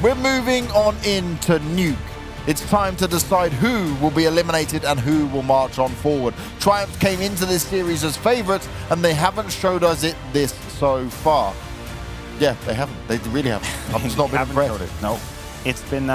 We're moving on into Nuke. It's time to decide who will be eliminated and who will march on forward. Triumph came into this series as favourites, and they haven't showed us it this so far. Yeah, they haven't. They really haven't. I've just not been impressed. No. It's been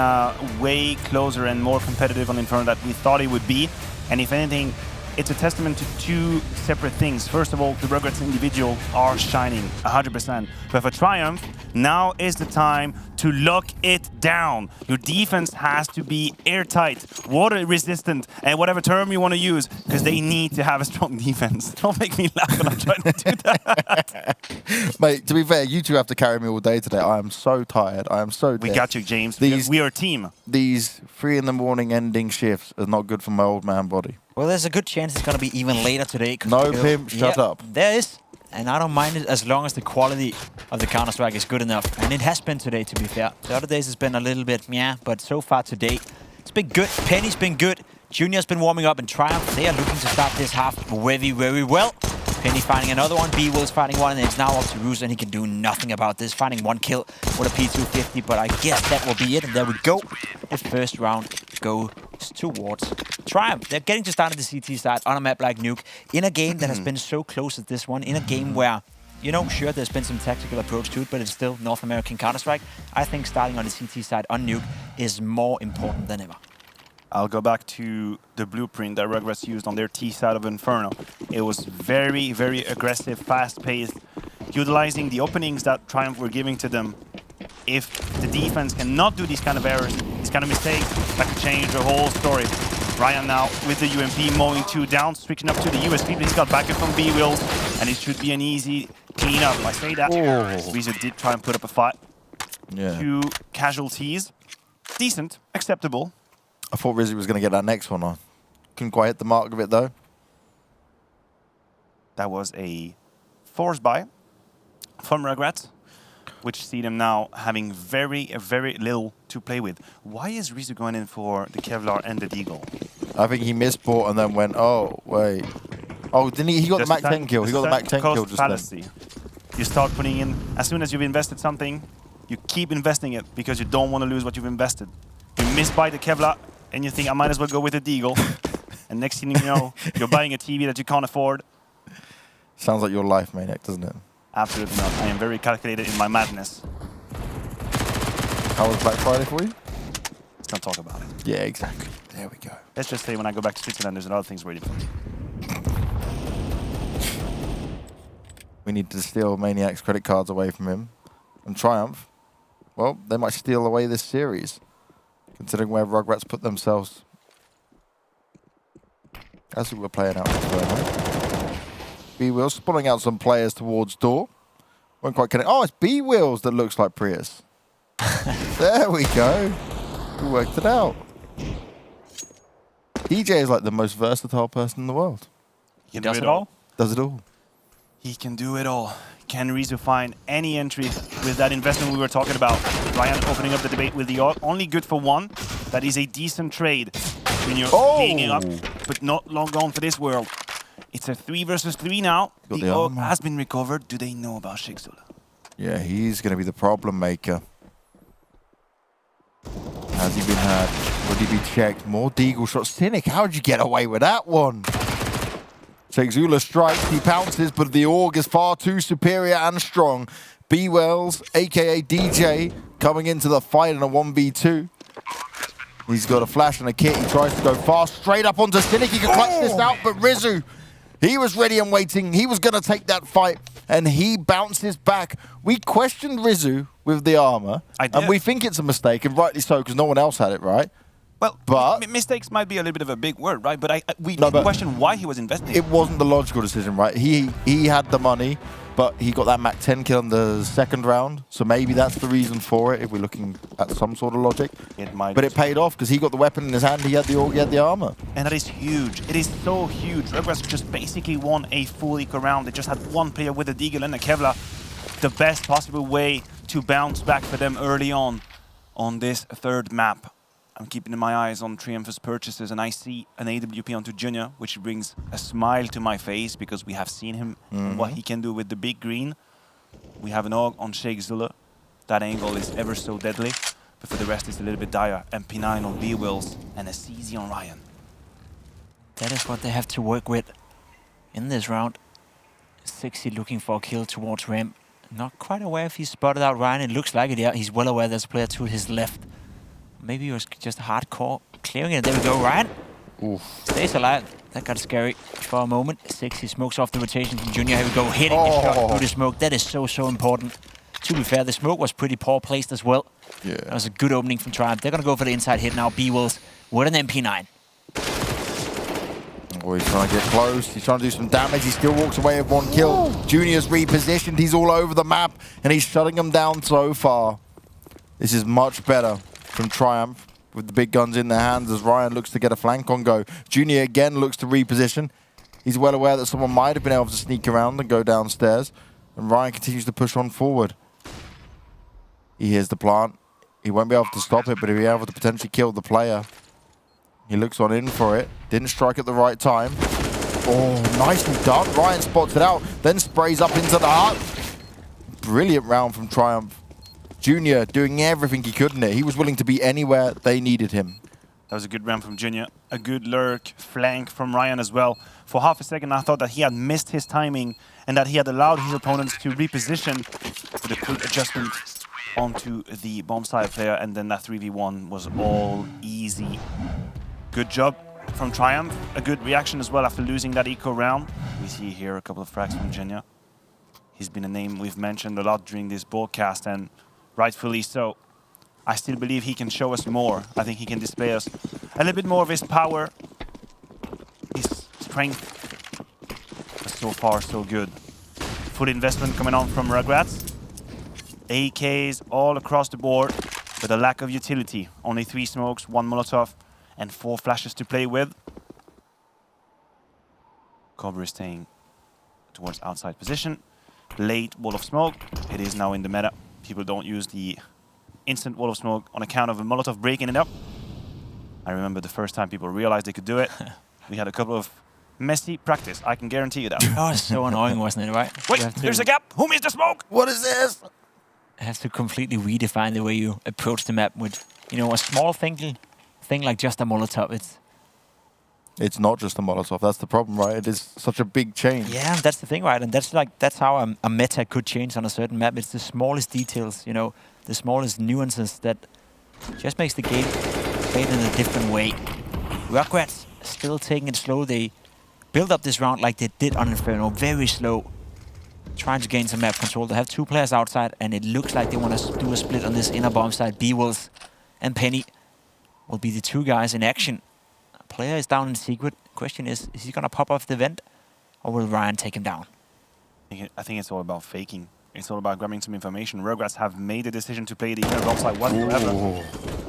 way closer and more competitive on Inferno than we thought it would be. And if anything, it's a testament to two separate things. First of all, the Rugrats individual are shining 100%. But for Triumph, now is the time to lock it down. Your defense has to be airtight, water resistant, and whatever term you want to use, because they need to have a strong defense. Don't make me laugh when I'm trying to do that. Mate, to be fair, you two have to carry me all day today. I am so tired. I am so dead. We got you, James. We are a team. These 3 in the morning ending shifts are not good for my old man body. Well, there's a good chance it's going to be even later today. No, Pimp, shut up. There is. And I don't mind it as long as the quality of the Counter-Strike is good enough. And it has been today, to be fair. The other days it's been a little bit meh, but so far today, it's been good. Penny's been good. Junior's been warming up, and Triumph, they are looking to start this half very, very well. Penny finding another one, B-Will's finding one, and it's now up to Roos, and he can do nothing about this. Finding 1 kill with a P250, but I guess that will be it, and there we go. The first round goes towards Triumph. They're getting to start at the CT side on a map like Nuke, in a game that has been so close as this one, in a game where, you know, sure, there's been some tactical approach to it, but it's still North American Counter-Strike. I think starting on the CT side on Nuke is more important than ever. I'll go back to the blueprint that Rugrats used on their T side of Inferno. It was very, very aggressive, fast-paced, utilizing the openings that Triumph were giving to them. If the defense cannot do these kind of errors, these kind of mistakes, that could change the whole story. Ryan now with the UMP mowing 2 down, switching up to the USP, but he's got backup from B-Wills, and it should be an easy cleanup. I say that. Rizzo did try and put up a fight. Yeah. 2 casualties. Decent, acceptable. I thought Rizzy was going to get that next one on. Couldn't quite hit the mark of it, though. That was a force buy from Rugrats, which see them now having very little to play with. Why is Rizzo going in for the Kevlar and the Deagle? I think he misbought and then went, oh, wait. Oh, didn't he? He got the Mac 10 kill. He got the Mac 10 kill just then. You start putting in, as soon as you've invested something, you keep investing it because you don't want to lose what you've invested. You misbuy the Kevlar and you think, I might as well go with the Deagle. And next thing you know, you're buying a TV that you can't afford. Sounds like your life, Maniac, doesn't it? Absolutely not. I am very calculated in my madness. How was Black Friday for you? Let's not talk about it. Yeah, exactly. There we go. Let's just say when I go back to Switzerland, there's a lot of things waiting for me. We need to steal Maniac's credit cards away from him. And Triumph, well, they might steal away this series, considering where Rugrats put themselves. That's what we're playing out this way, right? B-Wheels spawning out some players towards door. Won't quite connect. Oh, it's B-Wheels that looks like Prius. There we go. We worked it out. DJ is like the most versatile person in the world. He does it all? Does it all. He can do it all. Can Rizzo find any entry with that investment we were talking about? Ryan opening up the debate with the only good for one. That is a decent trade when you're hanging up, but not long gone for this world. It's a 3 versus 3 now. The AUG has been recovered. Do they know about Shigzula? Yeah, he's going to be the problem maker. Has he been hurt? Would he be checked? More Deagle shots. Cynic, how did you get away with that one? Shigzula strikes, he pounces, but the AUG is far too superior and strong. B-Wells, a.k.a. DJ, coming into the fight in a 1v2. He's got a flash and a kit. He tries to go fast, straight up onto Cynic. He can clutch this out, but Rizzo, he was ready and waiting. He was going to take that fight, and he bounces back. We questioned Rizzo with the armor, and we think it's a mistake, and rightly so, because no one else had it, right? Well, but mistakes might be a little bit of a big word, right? But we question why he was investing. It wasn't the logical decision, right? He had the money, but he got that Mac 10 kill in the second round, so maybe that's the reason for it, if we're looking at some sort of logic. It might. But it paid off, because he got the weapon in his hand, he had the armor. And that is huge. It is so huge. Rugrats just basically won a full eco round. They just had one player with a Deagle and a Kevlar. The best possible way to bounce back for them early on this third map. I'm keeping my eyes on Triumph's purchases, and I see an AWP onto Junior, which brings a smile to my face because we have seen him and what he can do with the big green. We have an AUG on Shigzula. That angle is ever so deadly. But for the rest, it's a little bit dire. MP9 on B-Wills and a CZ on Ryan. That is what they have to work with in this round. 60 looking for a kill towards ramp. Not quite aware if he spotted out Ryan. It looks like it, yeah. He's well aware there's a player to his left. Maybe he was just hardcore clearing it. There we go, Ryan. Oof. Stays alive. That got scary for a moment. 60 smokes off the rotation from Junior. Here we go, hitting the shot through the smoke. That is so, so important. To be fair, the smoke was pretty poor placed as well. Yeah. That was a good opening from Triumph. They're going to go for the inside hit now. B-Wills with an MP9. Oh, he's trying to get close. He's trying to do some damage. He still walks away with 1 kill. Junior's repositioned. He's all over the map, and he's shutting them down so far. This is much better from Triumph with the big guns in their hands as Ryan looks to get a flank on go. Junior again looks to reposition. He's well aware that someone might have been able to sneak around and go downstairs, and Ryan continues to push on forward. He hears the plant. He won't be able to stop it, but he'll be able to potentially kill the player. He looks on in for it. Didn't strike at the right time. Oh, nicely done. Ryan spots it out, then sprays up into the heart. Brilliant round from Triumph. Junior doing everything he could in it. He was willing to be anywhere they needed him. That was a good round from Junior. A good lurk, flank from Ryan as well. For half a second, I thought that he had missed his timing and that he had allowed his opponents to reposition with a quick adjustment onto the bomb side player, and then that 3v1 was all easy. Good job from Triumph. A good reaction as well after losing that eco round. We see here a couple of frags from Junior. He's been a name we've mentioned a lot during this broadcast, and rightfully so. I still believe he can show us more. I think he can display us a little bit more of his power, his strength. But so far, so good. Full investment coming on from Rugrats. AKs all across the board, but a lack of utility. Only 3 smokes, 1 Molotov, and 4 flashes to play with. Cobra is staying towards outside position. Late wall of smoke. It is now in the meta. People don't use the instant wall of smoke on account of a Molotov breaking it up. I remember the first time people realized they could do it. We had a couple of messy practice, I can guarantee you that. Oh, it's so annoying, wasn't it, right? Wait, there's a gap! Who missed the smoke? What is this? Have to completely redefine the way you approach the map with, you know, a small thing like just a Molotov. It's not just a Molotov. That's the problem, right? It is such a big change. Yeah, that's the thing, right? And that's how a meta could change on a certain map. It's the smallest details, you know, the smallest nuances that just makes the game played in a different way. Rugrats still taking it slow. They build up this round like they did on Inferno, very slow, trying to gain some map control. They have 2 players outside, and it looks like they want to do a split on this inner bomb side. B-Wills and Penny will be the 2 guys in action. Player is down in secret. Question is he going to pop off the vent, or will Ryan take him down? I think it's all about faking. It's all about grabbing some information. Rugrats have made the decision to play the inner bomb side whatsoever.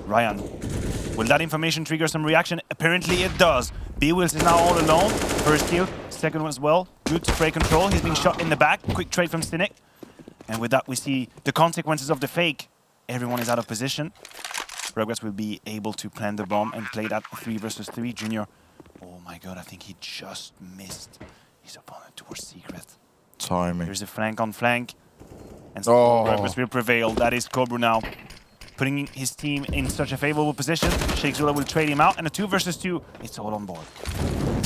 Ryan, will that information trigger some reaction? Apparently it does. B-Wills is now all alone. First kill, second one as well. Good spray control. He's being shot in the back. Quick trade from Cynic. And with that, we see the consequences of the fake. Everyone is out of position. Rugrats will be able to plant the bomb and play that 3 versus 3. Junior, oh my god, I think he just missed his opponent towards Secret. Timing. There's a flank on flank. And so Rugrats will prevail. That is Cobra now, putting his team in such a favorable position. Shake Zula will trade him out, and a 2 versus 2. It's all on board.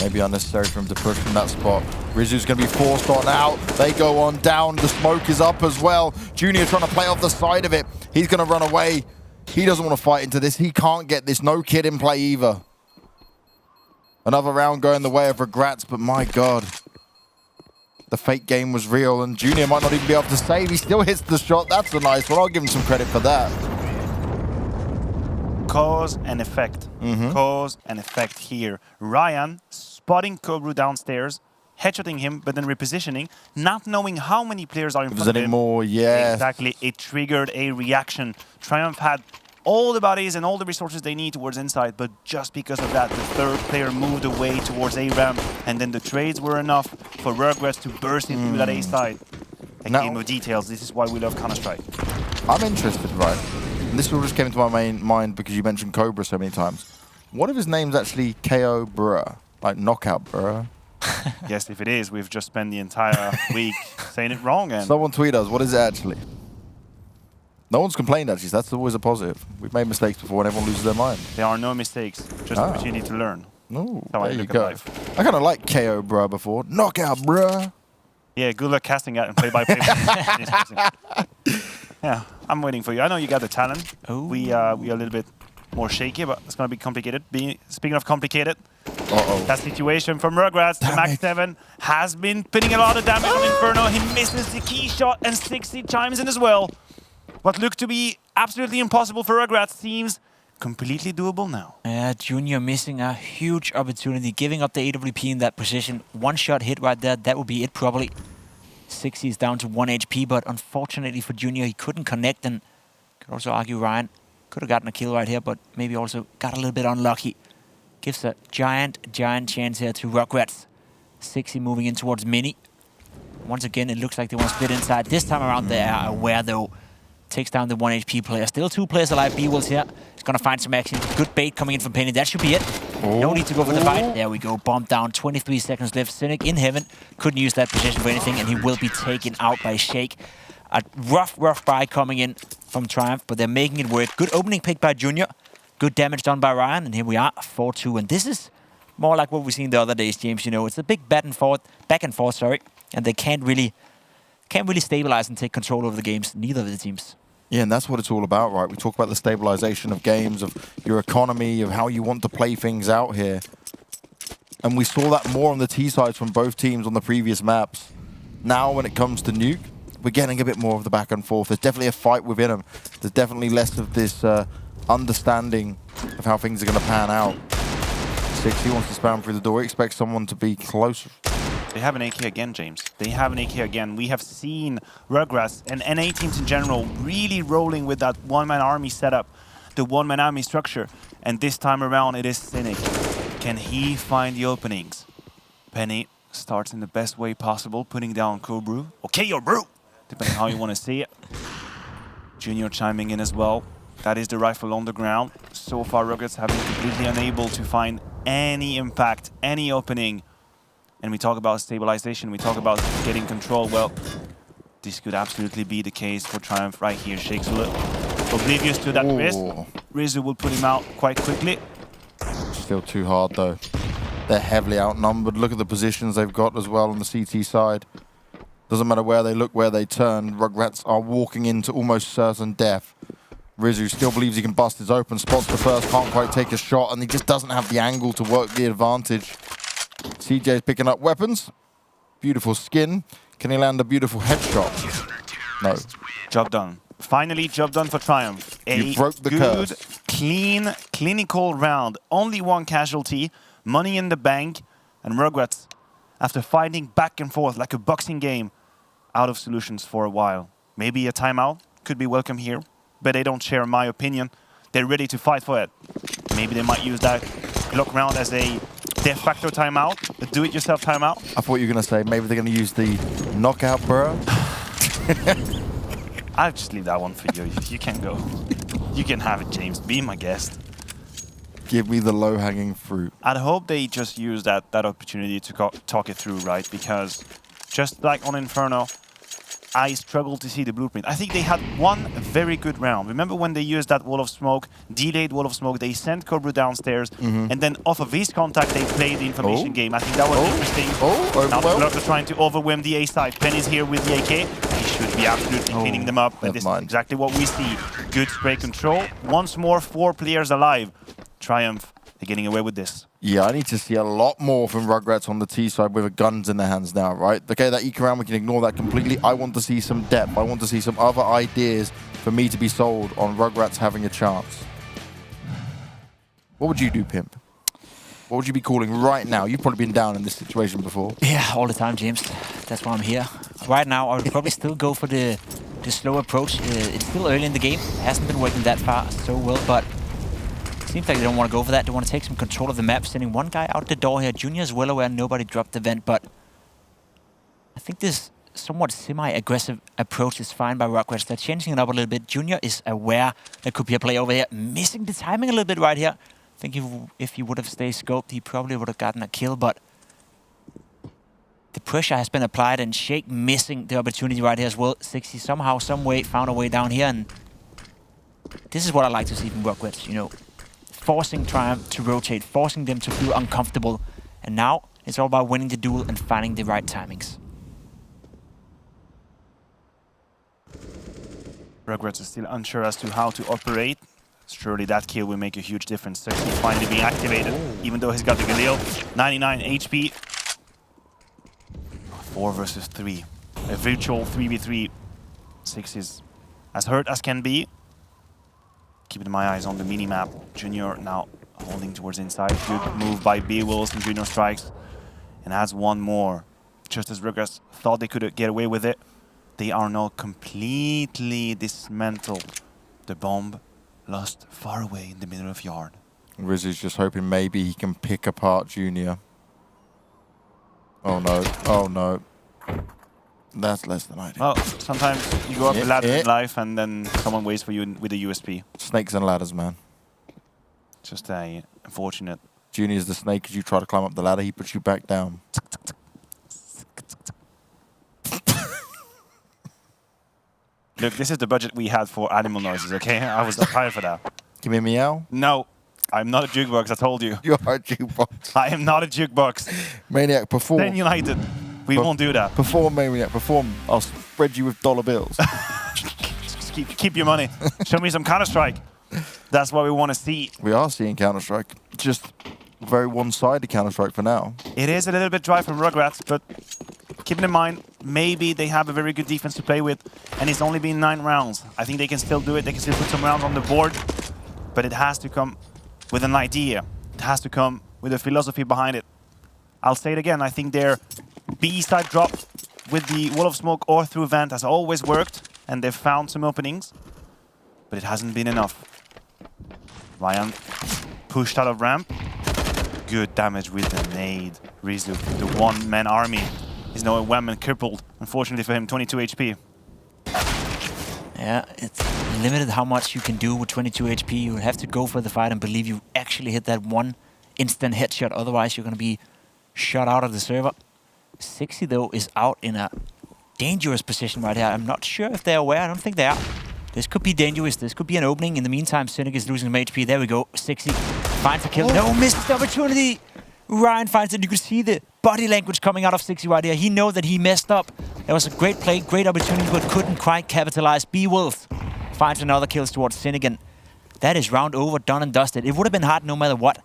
Maybe unnecessary for him to push from that spot. Rizu's going to be forced on out. They go on down. The smoke is up as well. Junior trying to play off the side of it. He's going to run away. He doesn't want to fight into this. He can't get this. No kid in play either. Another round going the way of Rugrats, but my god. The fake game was real, and Junior might not even be able to save. He still hits the shot. That's a nice one. I'll give him some credit for that. Cause and effect. Cause and effect here. Ryan spotting Cobra downstairs, headshotting him, but then repositioning, not knowing how many players are in front of him. More, yeah. Exactly. It triggered a reaction. Triumph had all the bodies and all the resources they need towards inside, but just because of that, the third player moved away towards A ramp, and then the trades were enough for Rugrats to burst into that A side. A game of details. This is why we love Counter-Strike. I'm interested, right? And this all just came to my main mind because you mentioned Cobra so many times. What if his name's actually KO Bra? Like Knockout Bra? Yes, if it is, we've just spent the entire week saying it wrong. And someone tweet us, what is it actually? No one's complained, actually. That's always a positive. We've made mistakes before and everyone loses their mind. There are no mistakes, just opportunity to learn. No, How I there you look at go. life. I kind of like KO, bruh, before. Knockout, bruh. Yeah, good luck casting out and play-by-play. Yeah, I'm waiting for you. I know you got the talent. Oh. We are a little bit more shaky, but it's going to be complicated. Speaking of complicated, that situation from Rugrats to Max 7 has been putting a lot of damage on Inferno. He misses the key shot and 60 chimes in as well. What looked to be absolutely impossible for Rugrats seems completely doable now. Junior missing a huge opportunity, giving up the AWP in that position. One shot hit right there, that would be it probably. 60 is down to 1 HP, but unfortunately for Junior, he couldn't connect, and could also argue Ryan could have gotten a kill right here, but maybe also got a little bit unlucky. Gives a giant chance here to Rugrats. 60 moving in towards Mini. Once again, it looks like they want to split inside. This time around, they are aware though. Takes down the 1 HP player. Still 2 players alive. B-Wills here. He's going to find some action. Good bait coming in from Penny. That should be it. No need to go for the fight. There we go. Bomb down. 23 seconds left. Cynic in heaven. Couldn't use that position for anything, and he will be taken out by Shake. A rough buy coming in from Triumph, but they're making it work. Good opening pick by Junior. Good damage done by Ryan, and here we are, 4-2. And this is more like what we've seen the other days, James. You know, it's a big back and forth, and they can't really stabilize and take control over the games, neither of the teams. Yeah, and that's what it's all about, right? We talk about the stabilization of games, of your economy, of how you want to play things out here. And we saw that more on the T sides from both teams on the previous maps. Now, when it comes to Nuke, we're getting a bit more of the back and forth. There's definitely a fight within them. There's definitely less of this understanding of how things are going to pan out. 60 wants to spam through the door. He expects someone to be closer. They have an AK again, James. They have an AK again. We have seen Rugrats and NA teams in general really rolling with that one-man army setup, the one-man army structure. And this time around, it is Cynic. Can he find the openings? Penny starts in the best way possible, putting down Cobru. Okay, your brew! Depending on how you want to see it. Junior chiming in as well. That is the rifle on the ground. So far, Rugrats have been completely unable to find any impact, any opening. And we talk about stabilization, we talk about getting control. Well, this could absolutely be the case for Triumph right here. Shakes oblivious to that risk. Rizzo will put him out quite quickly. Still too hard, though. They're heavily outnumbered. Look at the positions they've got as well on the CT side. Doesn't matter where they look, where they turn. Rugrats are walking into almost certain death. Rizzo still believes he can bust his open, spots the first, can't quite take a shot, and he just doesn't have the angle to work the advantage. CJ's picking up weapons. Beautiful skin. Can he land a beautiful headshot? No. Job done. Finally, job done for Triumph. You broke the good, curse. clean, clinical round. Only one casualty. Money in the bank. And Rugrats, after fighting back and forth like a boxing game, out of solutions for a while. Maybe a timeout could be welcome here, but they don't share my opinion. They're ready to fight for it. Maybe they might use that Glock round as a de facto timeout, the do-it-yourself timeout. I thought you were going to say maybe they're going to use the knockout, bro. I'll just leave that one for you. You can go. You can have it, James. Be my guest. Give me the low-hanging fruit. I'd hope they just use that opportunity to talk it through, right? Because just like on Inferno, I struggle to see the blueprint. I think they had one very good round. Remember when they used that wall of smoke, delayed wall of smoke, they sent Cobra downstairs, and then off of his contact, they played the information game. I think that was interesting. Now the Bloods are trying to overwhelm the A side. Penny's here with the AK. He should be absolutely cleaning them up. And this is exactly what we see. Good spray control. Once more, 4 players alive. Triumph, they're getting away with this. Yeah, I need to see a lot more from Rugrats on the T side with guns in their hands now, right? Okay, that eco round, we can ignore that completely. I want to see some depth. I want to see some other ideas for me to be sold on Rugrats having a chance. What would you do, Pimp? What would you be calling right now? You've probably been down in this situation before. Yeah, all the time, James. That's why I'm here. Right now, I would probably still go for the slow approach. It's still early in the game. It hasn't been working that far so well, but seems like they don't want to go for that. They want to take some control of the map, sending one guy out the door here. Junior is well aware nobody dropped the vent, but I think this somewhat semi-aggressive approach is fine by Rugrats. They're changing it up a little bit. Junior is aware there could be a play over here. Missing the timing a little bit right here. I think if he would have stayed scoped, he probably would have gotten a kill, but the pressure has been applied, and Shake missing the opportunity right here as well. 60 somehow, some way, found a way down here, and This is what I like to see from Rugrats, you know. Forcing Triumph to rotate, forcing them to feel uncomfortable. And now it's all about winning the duel and finding the right timings. Rugrats is still unsure as to how to operate. Surely that kill will make a huge difference. Sexy finally being activated, even though he's got the Galil. 99 HP. 4 versus 3. A virtual 3v3. 6 is as hurt as can be. Keeping my eyes on the mini-map. Junior now holding towards inside. Good move by Beowulf, and Junior strikes. And adds one more. Just as Rugrats thought they could get away with it, they are now completely dismantled. The bomb lost far away in the middle of yard. Rizzy's just hoping maybe he can pick apart Junior. Oh no, oh no. That's less than ideal. Well, sometimes you go up the ladder in life and then someone waits for you with a USP. Snakes and ladders, man. Just a unfortunate. Junior's the snake. As you try to climb up the ladder, he puts you back down. Look, this is the budget we had for animal noises, okay? I was hired for that. Give me a meow. No, I'm not a jukebox, I told you. You are a jukebox. I am not a jukebox. Maniac, perform. Then United, we won't do that. Perform, Maniac, perform. I'll spread you with dollar bills. Just keep your money. Show me some Counter-Strike. That's what we want to see. We are seeing Counter-Strike. Just very one-sided Counter-Strike for now. It is a little bit dry from Rugrats, but keeping in mind, maybe they have a very good defense to play with, and it's only been 9 rounds. I think they can still do it. They can still put some rounds on the board, but it has to come with an idea. It has to come with a philosophy behind it. I'll say it again. I think their B-side drop with the wall of smoke or through vent has always worked, and they've found some openings, but it hasn't been enough. Ryan pushed out of ramp. Good damage with the nade. Rizzo, the one-man army, is now wham and crippled. Unfortunately for him, 22 HP. Yeah, it's limited how much you can do with 22 HP. You have to go for the fight and believe you actually hit that one instant headshot. Otherwise, you're going to be shot out of the server. 60, though, is out in a dangerous position right here. I'm not sure if they're aware. I don't think they are. This could be dangerous. This could be an opening. In the meantime, Cynic is losing some HP. There we go. 60 finds a kill. No, missed the opportunity. Ryan finds it. You could see the body language coming out of 60 right here. He knows that he messed up. That was a great play, great opportunity, but couldn't quite capitalize. Beowulf finds another kill towards Cynic. That is round over, done and dusted. It would have been hard no matter what.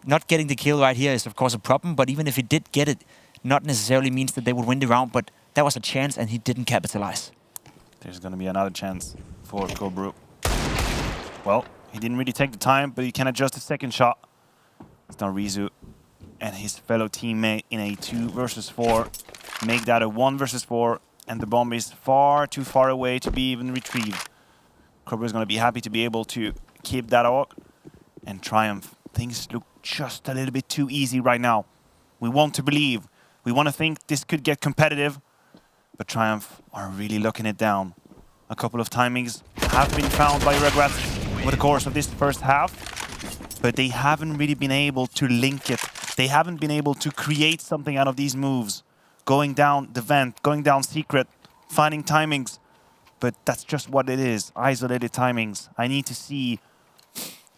Not getting the kill right here is, of course, a problem, but even if he did get it, not necessarily means that they would win the round, but that was a chance and he didn't capitalize. There's going to be another chance for Cobra. Well, he didn't really take the time, but he can adjust the second shot. It's now Rizu and his fellow teammate in a 2 versus 4. Make that a 1 versus 4, and the bomb is far too far away to be even retrieved. Cobra is going to be happy to be able to keep that out and triumph. Things look just a little bit too easy right now. We want to believe. We want to think this could get competitive, but Triumph are really locking it down. A couple of timings have been found by Rugrats over the course of this first half, but they haven't really been able to link it. They haven't been able to create something out of these moves. Going down the vent, going down secret, finding timings, but that's just what it is, isolated timings. I need to see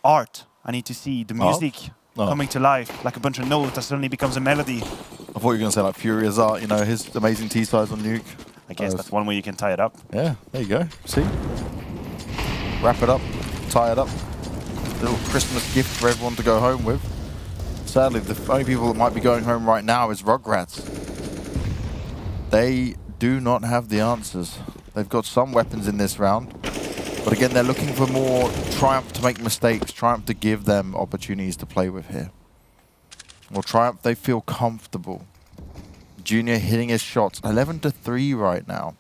art. I need to see the music coming to life, like a bunch of notes that suddenly becomes a melody. I thought you were going to say like Furious Art, you know, his amazing T-size on Nuke. I guess that's one way you can tie it up. Yeah, there you go. See? Wrap it up, tie it up. Little Christmas gift for everyone to go home with. Sadly, the only people that might be going home right now is Rugrats. They do not have the answers. They've got some weapons in this round. But again, they're looking for more Triumph to make mistakes, Triumph to give them opportunities to play with here. Well, Triumph, they feel comfortable. Junior hitting his shots, 11-3 right now.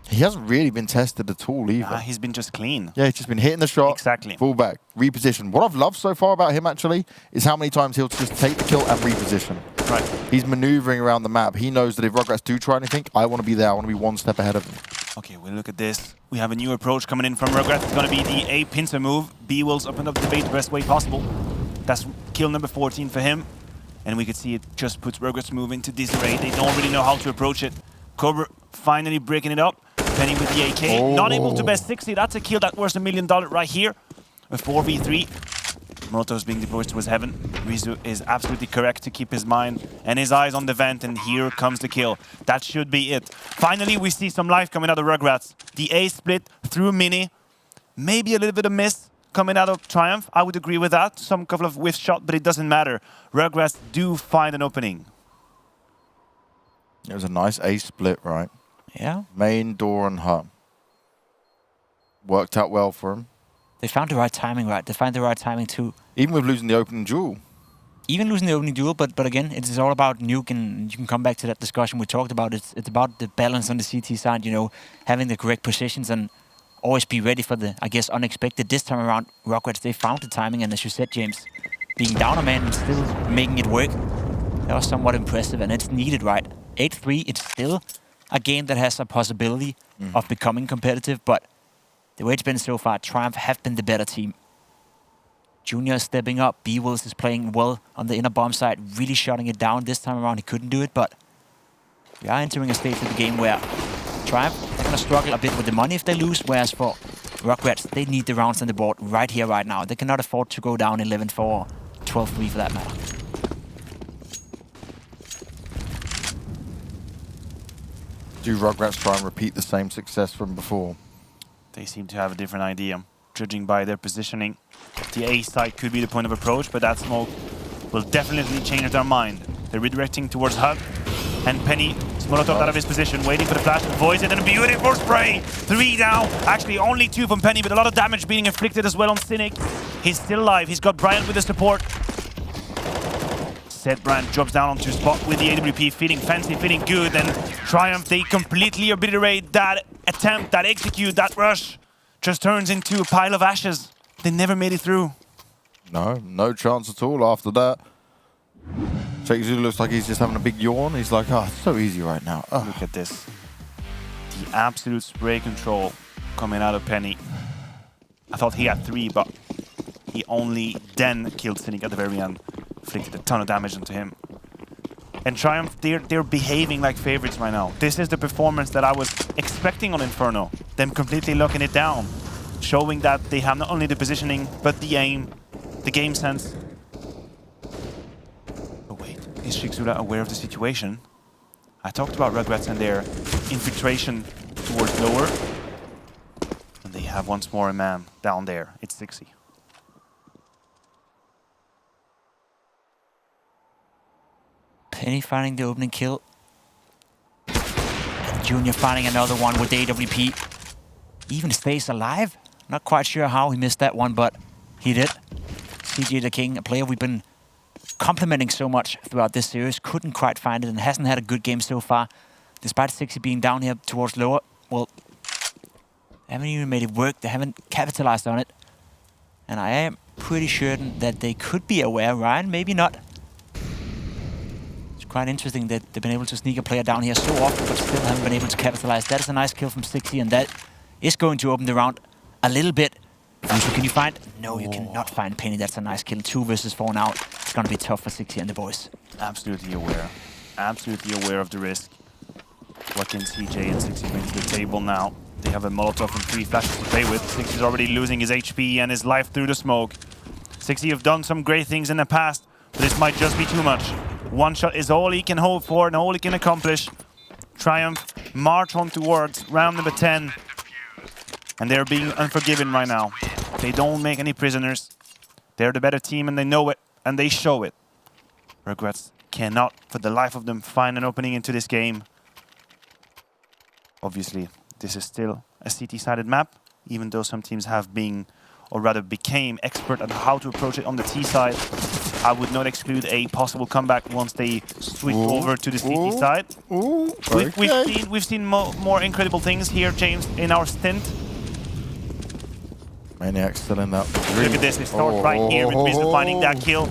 He hasn't really been tested at all either. He's been just clean. Yeah, he's just been hitting the shot. Exactly. Full back, reposition. What I've loved so far about him actually is how many times he'll just take the kill and reposition. Right. He's maneuvering around the map. He knows that if Rugrats do try anything, I want to be there. I want to be one step ahead of him. Okay, we'll look at this. We have a new approach coming in from Rugrats. It's going to be the A pincer move. B-Will's opened up the debate the best way possible. That's kill number 14 for him. And we could see it just puts Rugrats' move into disarray. They don't really know how to approach it. Cobra finally breaking it up. Penny with the AK, not able to best 60. That's a kill that worth $1 million right here. A 4v3. Molotov's being deployed towards heaven. Rizu is absolutely correct to keep his mind and his eyes on the vent, and here comes the kill. That should be it. Finally, we see some life coming out of Rugrats. The A split through Mini. Maybe a little bit of miss coming out of Triumph. I would agree with that. Some couple of whiff shot, but it doesn't matter. Rugrats do find an opening. It was a nice A split, right? Yeah. Main, door, and hut. Worked out well for him. They found the right timing, right? They found the right timing too. Even with losing the opening duel. Even losing the opening duel, but again, it's all about Nuke, and you can come back to that discussion we talked about. It's about the balance on the CT side, you know, having the correct positions and always be ready for the, I guess, unexpected. This time around, Rugrats, they found the timing, and as you said, James, being down a man and still making it work, that was somewhat impressive, and it's needed, right? 8-3, it's still a game that has a possibility of becoming competitive, but the way it's been so far, Triumph have been the better team. Junior is stepping up. B-Wills is playing well on the inner bomb side, really shutting it down. This time around, he couldn't do it, but we are entering a stage of the game where Triumph, they're going to struggle a bit with the money if they lose, whereas for Rugrats, they need the rounds on the board right here, right now. They cannot afford to go down 11-4 or 12-3 for that matter. Do Rugrats try and repeat the same success from before? They seem to have a different idea, judging by their positioning. The A side could be the point of approach, but that smoke will definitely change their mind. They're redirecting towards Hut, and Penny is Molotov out of his position, waiting for the flash, avoids it, and a beautiful spray! 3 down, actually only 2 from Penny, but a lot of damage being inflicted as well on Cynic. He's still alive, he's got Bryant with the support. Seth Brand drops down onto spot with the AWP, feeling fancy, feeling good, and Triumph, they completely obliterate that attempt, that execute, that rush. Just turns into a pile of ashes. They never made it through. No chance at all after that. Shake Zulu looks like he's just having a big yawn. He's like, oh, it's so easy right now. Oh. Look at this. The absolute spray control coming out of Penny. I thought he had 3, but he only then killed Cynic at the very end. Inflicted a ton of damage onto him. And Triumph, they're behaving like favorites right now. This is the performance that I was expecting on Inferno. Them completely locking it down. Showing that they have not only the positioning, but the aim, the game sense. Oh wait, is Shixula aware of the situation? I talked about Rugrats and their infiltration towards lower. And they have once more a man down there. It's 60. Penny finding the opening kill. And Junior finding another one with the AWP. Even stays alive. Not quite sure how he missed that one, but he did. CJ the King, a player we've been complimenting so much throughout this series, couldn't quite find it and hasn't had a good game so far. Despite 60 being down here towards lower, well, they haven't even made it work. They haven't capitalized on it. And I am pretty certain that they could be aware. Ryan, maybe not. It's quite interesting that they've been able to sneak a player down here so often, but still haven't been able to capitalize. That is a nice kill from 60, and that is going to open the round a little bit. So can you find? No, you cannot find Penny. That's a nice kill. 2 versus 4 now. It's going to be tough for 60 and the boys. Absolutely aware. Absolutely aware of the risk. What can CJ and 60 bring to the table now? They have a Molotov and 3 flashes to play with. 60 is already losing his HP and his life through the smoke. 60 have done some great things in the past, but this might just be too much. One shot is all he can hope for and all he can accomplish. Triumph march on towards round number 10. And they're being unforgiven right now. They don't make any prisoners. They're the better team and they know it, and they show it. Rugrats cannot, for the life of them, find an opening into this game. Obviously, this is still a CT-sided map, even though some teams have been, or rather became, expert at how to approach it on the T side. I would not exclude a possible comeback once they switch over to the CT side. We've seen more incredible things here, James, in our stint. Maniac still in that. Look at this, they start right here with Bizzle finding that kill.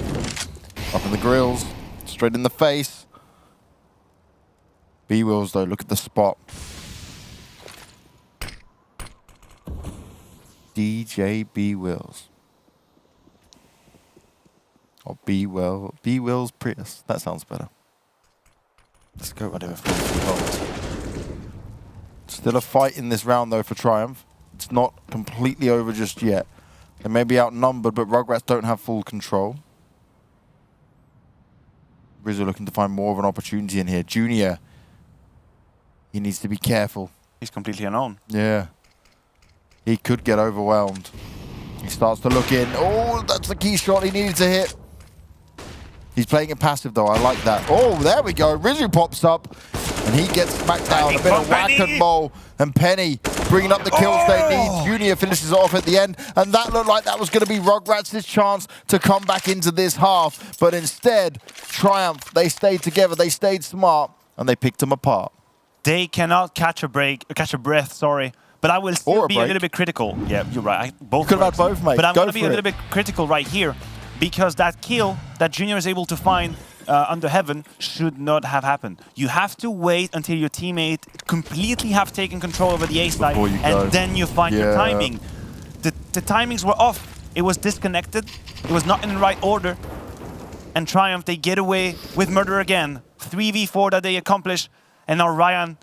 Up in the grills, straight in the face. B-Wills though, look at the spot. DJ B-Wills. Or B-Wills Prius. That sounds better. Let's go. Whatever. Just Still a fight in this round, though, for Triumph. It's not completely over just yet. They may be outnumbered, but Rugrats don't have full control. Rizzo looking to find more of an opportunity in here. Junior, he needs to be careful. He's completely unknown. Yeah. He could get overwhelmed. He starts to look in. Oh, that's the key shot he needed to hit. He's playing it passive, though. I like that. Oh, there we go. Rizzo pops up, and he gets smacked down. A bit of whack-and-mole. And Penny bringing up the kills they need. Junior finishes it off at the end, and that looked like that was going to be Rugrats' chance to come back into this half. But instead, Triumph, they stayed together. They stayed smart, and they picked them apart. They cannot catch a breath, sorry. But I will still be a little bit critical. Yeah, you're right. Both could have had both, mate. But I'm going to be a little bit critical right here, because that kill that Junior is able to find under Heaven should not have happened. You have to wait until your teammate completely have taken control over the A side, and then you find your timing. The timings were off. It was disconnected. It was not in the right order. And Triumph, they get away with murder again. 3v4 that they accomplish, and now Ryan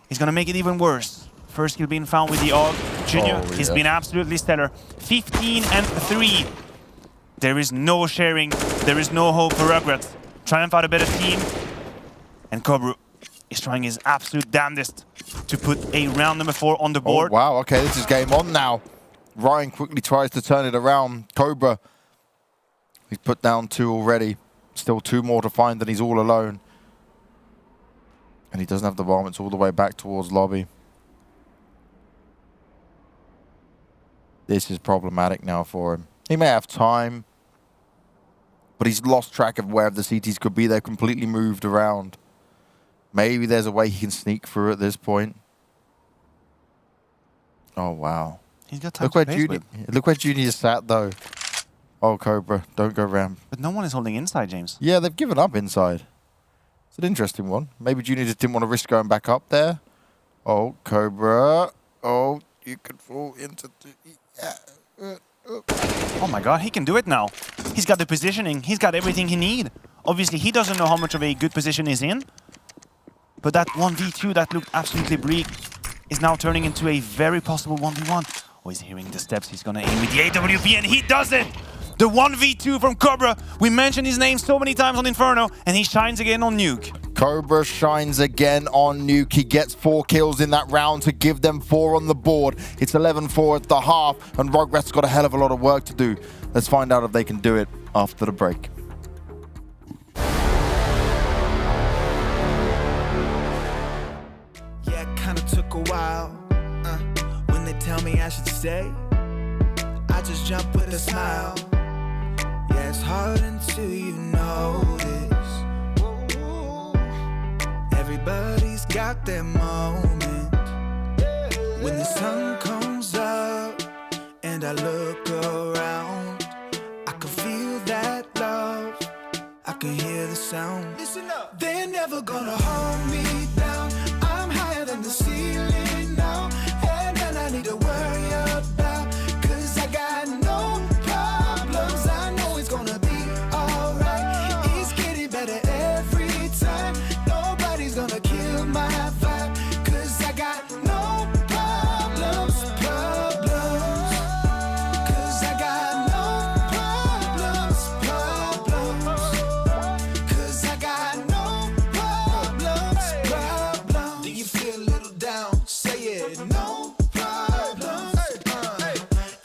is going to make it even worse. First kill being found with the AUG. Junior, he's been absolutely stellar. 15-3. There is no sharing. There is no hope for Rugrats. Triumph out a better team. And Cobra is trying his absolute damnedest to put a round number 4 on the board. Oh, wow. Okay, this is game on now. Ryan quickly tries to turn it around. Cobra, he's put down 2 already. Still 2 more to find, and he's all alone. And he doesn't have the varmints all the way back towards lobby. This is problematic now for him. He may have time, but he's lost track of where the CTs could be. They're completely moved around. Maybe there's a way he can sneak through at this point. Oh, wow. He's got time to pace with. Look where Junior sat, though. Oh, Cobra, don't go ramp. But no one is holding inside, James. Yeah, they've given up inside. It's an interesting one. Maybe Junior just didn't want to risk going back up there. Oh, Cobra. Oh, you could fall into... Oh my god, he can do it now. He's got the positioning. He's got everything he needs. Obviously, he doesn't know how much of a good position he's in. But that 1v2 that looked absolutely bleak is now turning into a very possible 1v1. Oh, he's hearing the steps. He's going to aim with the AWP, and he does it! The 1v2 from Cobra. We mentioned his name so many times on Inferno, and he shines again on Nuke. Cobra shines again on Nuke. He gets 4 kills in that round to give them 4 on the board. It's 11-4 at the half, and Rugrats got a hell of a lot of work to do. Let's find out if they can do it after the break. Yeah, it kinda took a while. When they tell me I should stay, I just jump with a smile. Yeah, it's hard until you notice. Everybody's got their moment. When the sun comes up and I look around, I can feel that love. I can hear the sound. Listen up. They're never gonna hold me down. I'm higher than the ceiling now, and then I need to worry about, 'cause I got no problems. I know it's gonna be alright. It's getting better every time. Nobody's gonna kill my vibe, 'cause I got no problems, 'cause I got no problems, 'cause I got no problems. Do you feel a little down? Say it. No problems.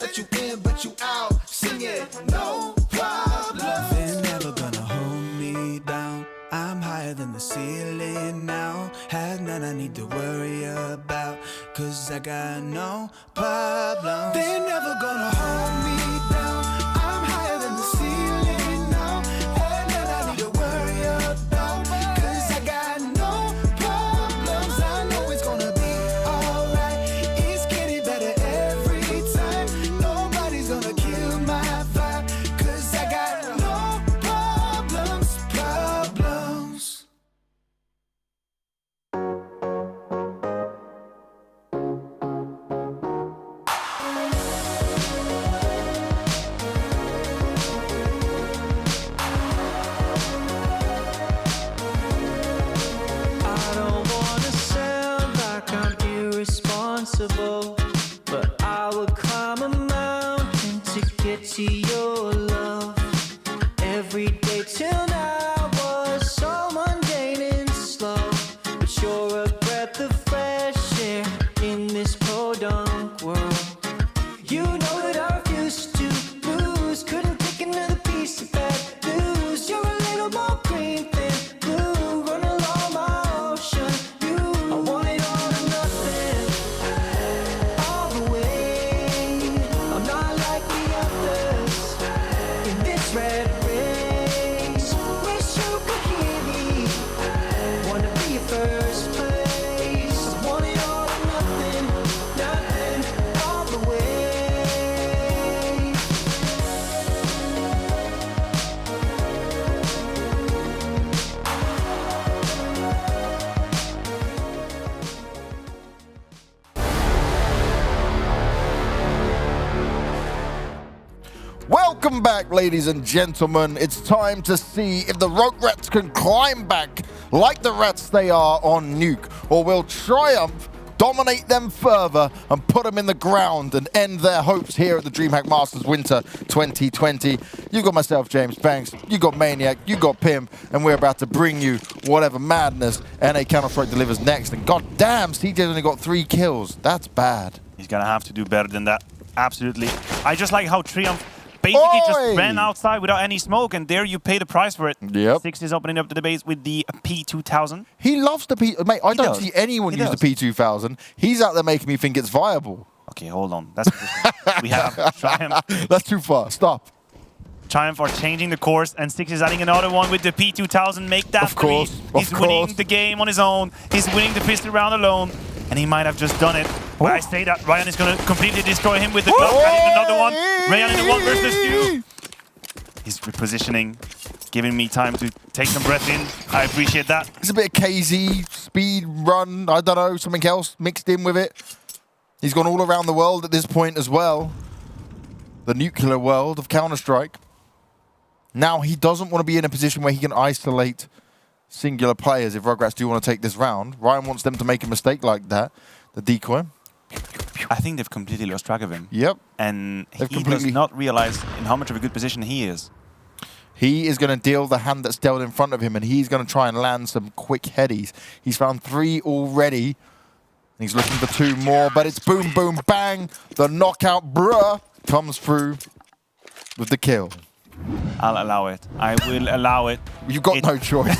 Let you in, but you out. Sing it. No problems. They're never gonna hold me down. I'm higher than the ceiling now. Have none I need to worry about, 'cause I got no problems. They're never gonna hold me down. I'm higher than the ceiling now. Have none I need to worry about, 'cause I got no problems. I know it's gonna be alright. It's getting better every time. Nobody's gonna kill my vibe, 'cause I got no problems. your love. Every day till now was so mundane and slow, but you're a breath of fresh air in this podunk world. You know that I refuse to lose, couldn't take another piece of bad news. You're a little more green than blue, run along my ocean. I want it all or nothing, all the way. I'm not like the others in this red race. Wish you could hear me, wanna be your first place. I want it all or nothing, nothing, all the way. Welcome back, ladies and gentlemen. It's time to see if the Rugrats can climb back like the rats they are on Nuke, or will Triumph dominate them further and put them in the ground and end their hopes here at the DreamHack Masters Winter 2020. You got myself, James Banks, you got Maniac, you got Pimp, and we're about to bring you whatever madness NA Counter-Strike delivers next. And goddamn, CJ's only got 3 kills. That's bad. He's gonna have to do better than that. Absolutely. I just like how Triumph basically Oi! just ran outside without any smoke, and there you pay the price for it. Yep. Six is opening up the base with the P2000. He loves the P... Mate, I don't does. see anyone He use does. the P2000. He's out there making me think it's viable. Okay, hold on. That's we have Triumph. That's too far. Stop. Triumph are changing the course, and Six is adding another one with the P2000. Make that Of course, three. He's of winning course. the game on his own. He's winning the pistol round alone, and he might have just done it. But I say that Ryan is going to completely destroy him with the glove. Adding another one. Rayan in the 1 versus 2. He's repositioning, giving me time to take some breath in. I appreciate that. It's a bit of KZ, speed, run, I don't know, something else mixed in with it. He's gone all around the world at this point as well. The nuclear world of Counter-Strike. Now he doesn't want to be in a position where he can isolate singular players if Rugrats do want to take this round. Ryan wants them to make a mistake like that. The decoy. I think they've completely lost track of him. Yep. And They've he does completely- not realize in how much of a good position he is. He is going to deal the hand that's dealt in front of him, and he's going to try and land some quick headies. He's found 3 already, and he's looking for 2 more, but it's boom, boom, bang. The knockout bruh comes through with the kill. I'll allow it. I will allow it. You've got no choice.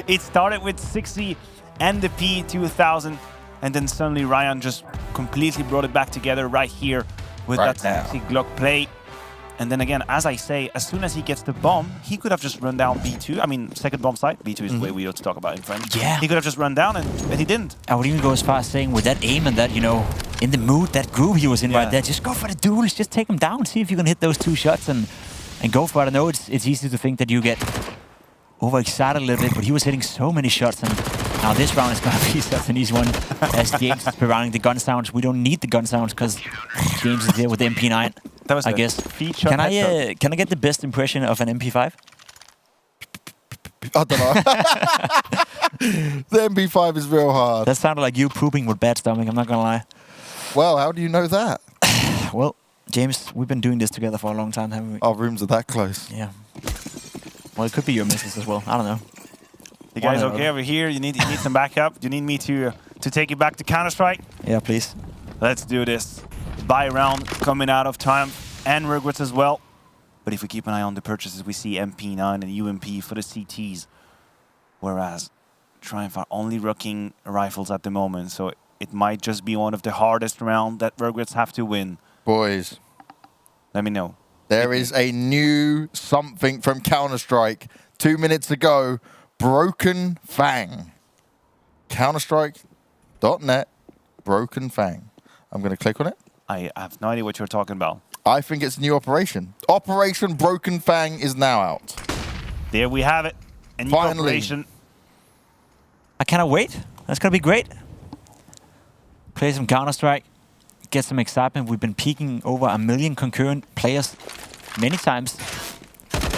It started with 60 and the P2000, and then suddenly Ryan just completely brought it back together right here with Right that now. sexy Glock play. And then again, as I say, as soon as he gets the bomb, he could have just run down B2. I mean, second bomb site. B2 is way weird to talk about in French. Yeah. He could have just run down, but he didn't. I would even go as far as saying with that aim and that, you know, in the mood, that groove he was in Yeah. right there, just go for the duels, just take him down, see if you can hit those 2 shots and go for it. I know it's easy to think that you get overexcited a little bit, but he was hitting so many shots, and now this round is going to be such an easy one. As James is surrounding the gun sounds, we don't need the gun sounds because James is there with the MP9. That was I a guess. feature Can headshot. I get the best impression of an MP5? I don't know. The MP5 is real hard. That sounded like you pooping with bad stomach, I'm not gonna lie. Well, how do you know that? Well, James, we've been doing this together for a long time, haven't we? Our rooms are that close. Yeah. Well, it could be your missus as well. I don't know. You guys One or okay other. over here? You need some backup? Do you need me to take you back to Counter-Strike? Yeah, please. Let's do this. Buy round coming out of Triumph and Rugrats as well. But if we keep an eye on the purchases, we see MP9 and UMP for the CTs. Whereas Triumph are only rocking rifles at the moment, so it might just be one of the hardest rounds that Rugrats have to win. Boys, Let me know. there is a new something from Counter-Strike 2 minutes ago. Broken Fang. Counterstrike.net. Broken Fang. I'm going to click on it. I have no idea what you're talking about. I think it's a new operation. Operation Broken Fang is now out. There we have it. A new Finally. operation. I cannot wait. That's gonna be great. Play some Counter-Strike. Get some excitement. We've been peaking over 1 million concurrent players many times.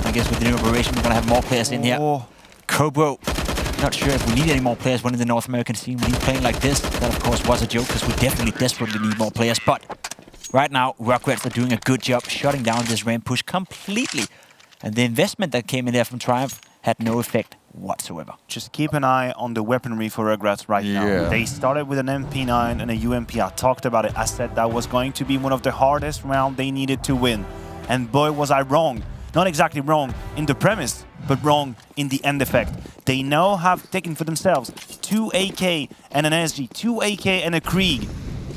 I guess with the new operation, we're gonna have more players in here. Oh. Cobro, not sure if we need any more players winning the North American scene. When he's playing like this, that of course was a joke because we definitely desperately need more players. But Right now, Rugrats are doing a good job shutting down this ramp push completely. And the investment that came in there from Triumph had no effect whatsoever. Just keep an eye on the weaponry for Rugrats right Yeah. now. They started with an MP9 and a UMP. I talked about it. I said that was going to be one of the hardest rounds they needed to win. And boy, was I wrong. Not exactly wrong in the premise, but wrong in the end effect. They now have taken for themselves 2 AK and an SG, 2 AK and a Krieg.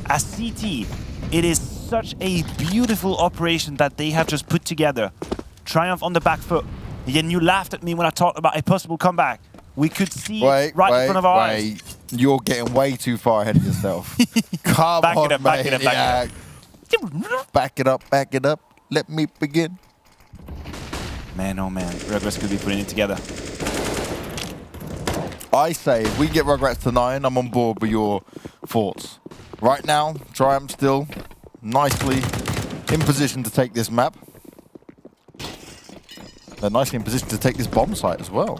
As CT, it is such a beautiful operation that they have just put together. Triumph on the back foot. Again, you laughed at me when I talked about a possible comeback. We could see it right in front of our eyes. You're getting way too far ahead of yourself. Come Back on, it up, back mate. it up, back it up. Back it up, back it up. Let me begin. Man, oh man, Rugrats could be putting it together. I say, if we get Rugrats to 9, I'm on board with your thoughts. Right now, Triumph still nicely in position to take this map. They're nicely in position to take this bomb site as well.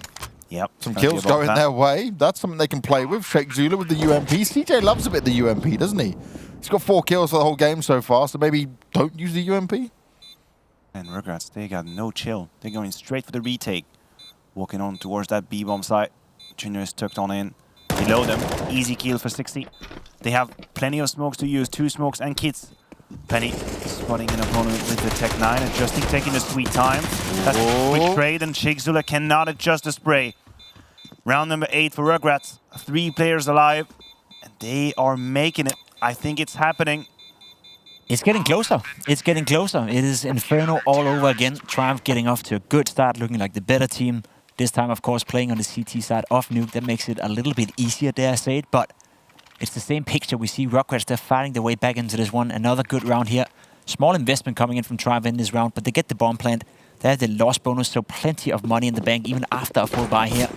Yep. Some don't be kills about going that. their way. That's something they can play with. Sheikh Zula with the UMP. CJ loves a bit of the UMP, doesn't he? He's got 4 kills for the whole game so far, so maybe don't use the UMP. And Rugrats, they got no chill. They're going straight for the retake. Walking on towards that B-bomb site. Junior is tucked on in. Below them, easy kill for 60. They have plenty of smokes to use, 2 smokes and kits. Penny spotting an opponent with the Tech 9, adjusting, taking the sweet time. That's a quick trade, and Sheikh Zula cannot adjust the spray. Round number 8 for Rugrats. 3 players alive, and they are making it. I think it's happening. It's getting closer. It's getting closer. It is Inferno all over again. Triumph getting off to a good start, looking like the better team. This time, of course, playing on the CT side of Nuke. That makes it a little bit easier, dare I say it. But it's the same picture. We see Rugrats, they're fighting their way back into this one. Another good round here. Small investment coming in from Triumph in this round, but they get the bomb plant. They have the loss bonus, so plenty of money in the bank, even after a full buy here.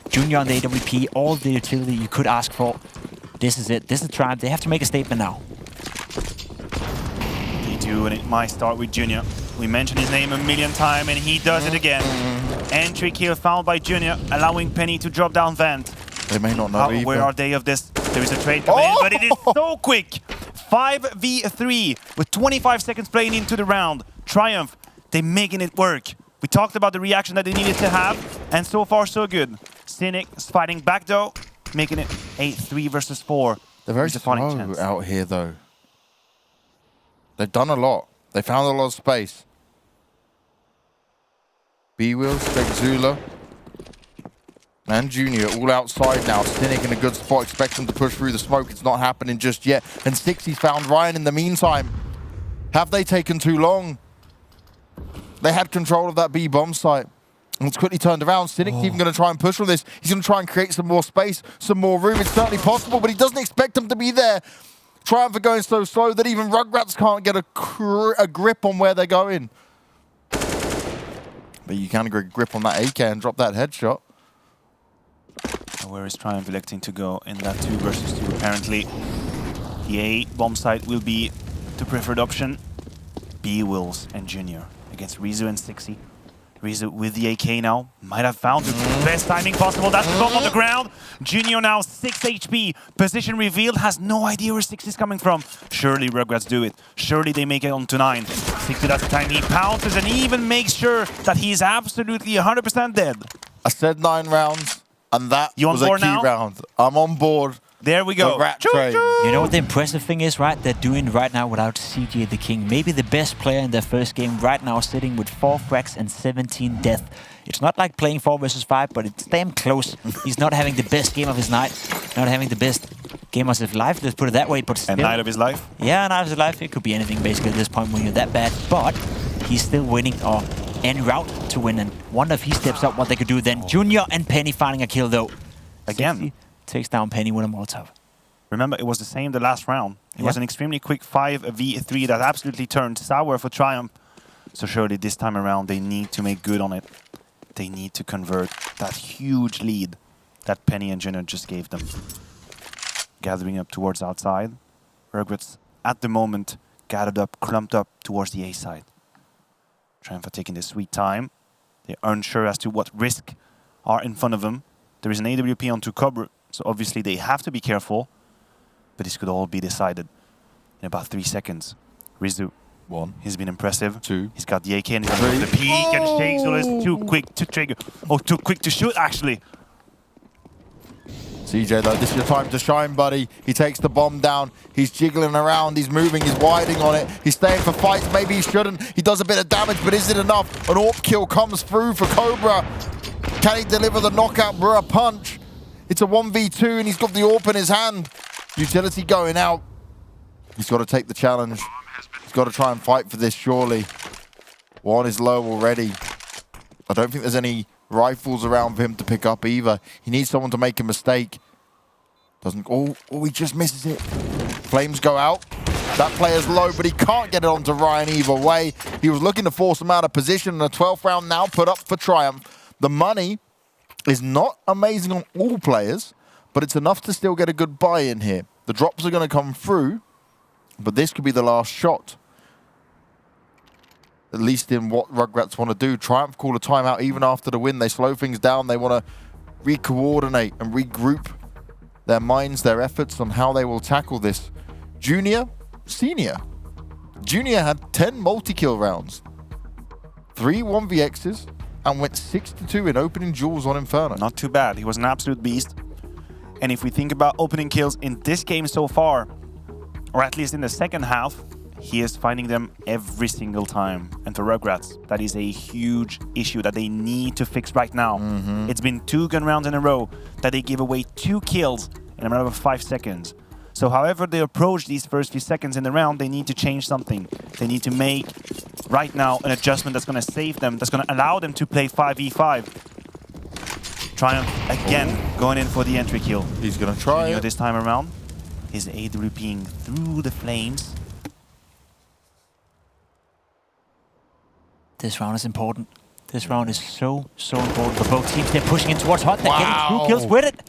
Junior on the AWP, all the utility you could ask for. This is it. This is Triumph. They have to make a statement now. They do, and it might start with Junior. We mentioned his name a million times, and he does it again. Entry kill found by Junior, allowing Penny to drop down Vent. They may not know either. Where are they of this? There is a trade coming in, but it is so quick. 5v3 with 25 seconds playing into the round. Triumph, they're making it work. We talked about the reaction that they needed to have, and so far so good. Cynic is fighting back though, making it 8-3 versus 4. They're very With a fighting slow chance. out here, though. They've done a lot. They found a lot of space. B-Wheels, Sheikh Zula, and Junior all outside now. Cynic in a good spot. Expect them to push through the smoke. It's not happening just yet. And 60's found Ryan in the meantime. Have they taken too long? They had control of that B bomb site. And it's quickly turned around. Cynic's even going to try and push on this. He's going to try and create some more space, some more room. It's certainly possible, but he doesn't expect them to be there. Triumph are going so slow that even Rugrats can't get a grip on where they're going. But you can get a grip on that AK and drop that headshot. Where is Triumph electing to go in that 2 versus 2? Apparently, the A bomb site will be the preferred option. B-Wills and Junior against Rizu and 60. Rizu with the AK now. Might have found the best timing possible. That's the bomb on the ground. Junior now 6 HP. Position revealed. Has no idea where 6 is coming from. Surely Rugrats do it. Surely they make it on to 9. 60, that's the time he pounces and even makes sure that he is absolutely 100% dead. I said 9 rounds, and that You on was a board key now? round. I'm on board. There we go. The rat Choo train. choo. You know what the impressive thing is, right? They're doing right now without CJ the King. Maybe the best player in their first game right now, sitting with 4 frags and 17 death. It's not like playing 4 versus 5, but it's damn close. He's not having the best game of his night. Not having the best game of his life, let's put it that way. But still, And night of his life. yeah, night of his life. It could be anything basically at this point when you're that bad. But he's still winning or en route to win. And wonder if he steps up what they could do then. Junior and Penny finding a kill though. Again. 60 takes down Penny with a Molotov. Remember, it was the same the last round. It was Yeah. an extremely quick 5v3 that absolutely turned sour for Triumph. So surely this time around, they need to make good on it. They need to convert that huge lead that Penny and Junior just gave them. Gathering up towards outside. Rugrats, at the moment, gathered up, clumped up towards the A side. Triumph are taking this sweet time. They're unsure as to what risk are in front of them. There is an AWP onto Cobra, so obviously they have to be careful. But this could all be decided in about 3 seconds. Rizu. 1, He's been impressive. 2. He's got the AK and he's going for the peak, and Shakespeare is too quick to trigger. Oh, too quick to shoot, actually. CJ, though, this is your time to shine, buddy. He takes the bomb down. He's jiggling around. He's moving. He's widing on it. He's staying for fights. Maybe he shouldn't. He does a bit of damage, but is it enough? An AWP kill comes through for Cobra. Can he deliver the knockout Brua punch? It's a 1v2, and he's got the AWP in his hand. Utility going out. He's got to take the challenge. He's got to try and fight for this, surely. One is low already. I don't think there's any rifles around for him to pick up either. He needs someone to make a mistake. Doesn't. Oh, he just misses it. Flames go out. That player's low, but he can't get it onto Ryan either way. He was looking to force him out of position, and a 12th round now put up for Triumph. The money is not amazing on all players, but it's enough to still get a good buy-in here. The drops are going to come through, but this could be the last shot. At least in what Rugrats want to do. Triumph call a timeout even after the win. They slow things down. They want to re-coordinate and regroup their minds, their efforts on how they will tackle this. Junior, Senior. Junior had 10 multi-kill rounds, 3 1vx's, and went 6-2 in opening duels on Inferno. Not too bad. He was an absolute beast. And if we think about opening kills in this game so far, or at least in the second half, he is finding them every single time. And for Rugrats, that is a huge issue that they need to fix right now. It's been 2 gun rounds in a row that they give away 2 kills in a matter of 5 seconds. So however they approach these first few seconds in the round, they need to change something. They need to make, right now, an adjustment that's going to save them, that's going to allow them to play 5v5. Triumph, again, going in for the entry kill. He's going to try it. This time around. His AWPing through the flames. This round is important. This round is so important for both teams. They're pushing in towards Hot. They're getting 2 kills with it.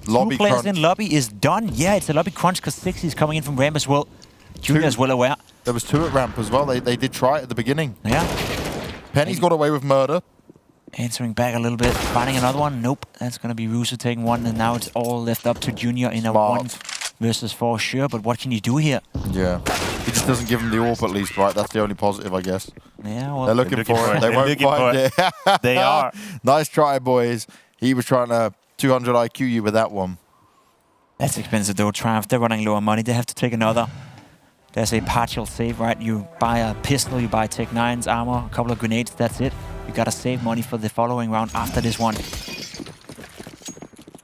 Lobby 2 players crunch. in lobby is done. Yeah, it's a lobby crunch because 60 is coming in from ramp as well. Junior is well aware. There was 2 at ramp as well. They did try it at the beginning. Yeah. Penny's got away with murder. Answering back a little bit. Finding another one. Nope. That's going to be Russo taking one. And now it's all left up to Junior in a Smart. 1 versus 4. Sure, but what can you do here? Yeah. He just doesn't give him the AWP at least, right? That's the only positive, I guess. Yeah, well, They're looking for it. They They're won't looking find for it. They are. Nice try, boys. He was trying to 200 IQ you with that one. that's expensive though. Triumph, they're running low on money. They have to take another. There's a partial save, right? You buy a pistol, you buy Tech 9's armor, a couple of grenades, that's it. You gotta save money for the following round after this one.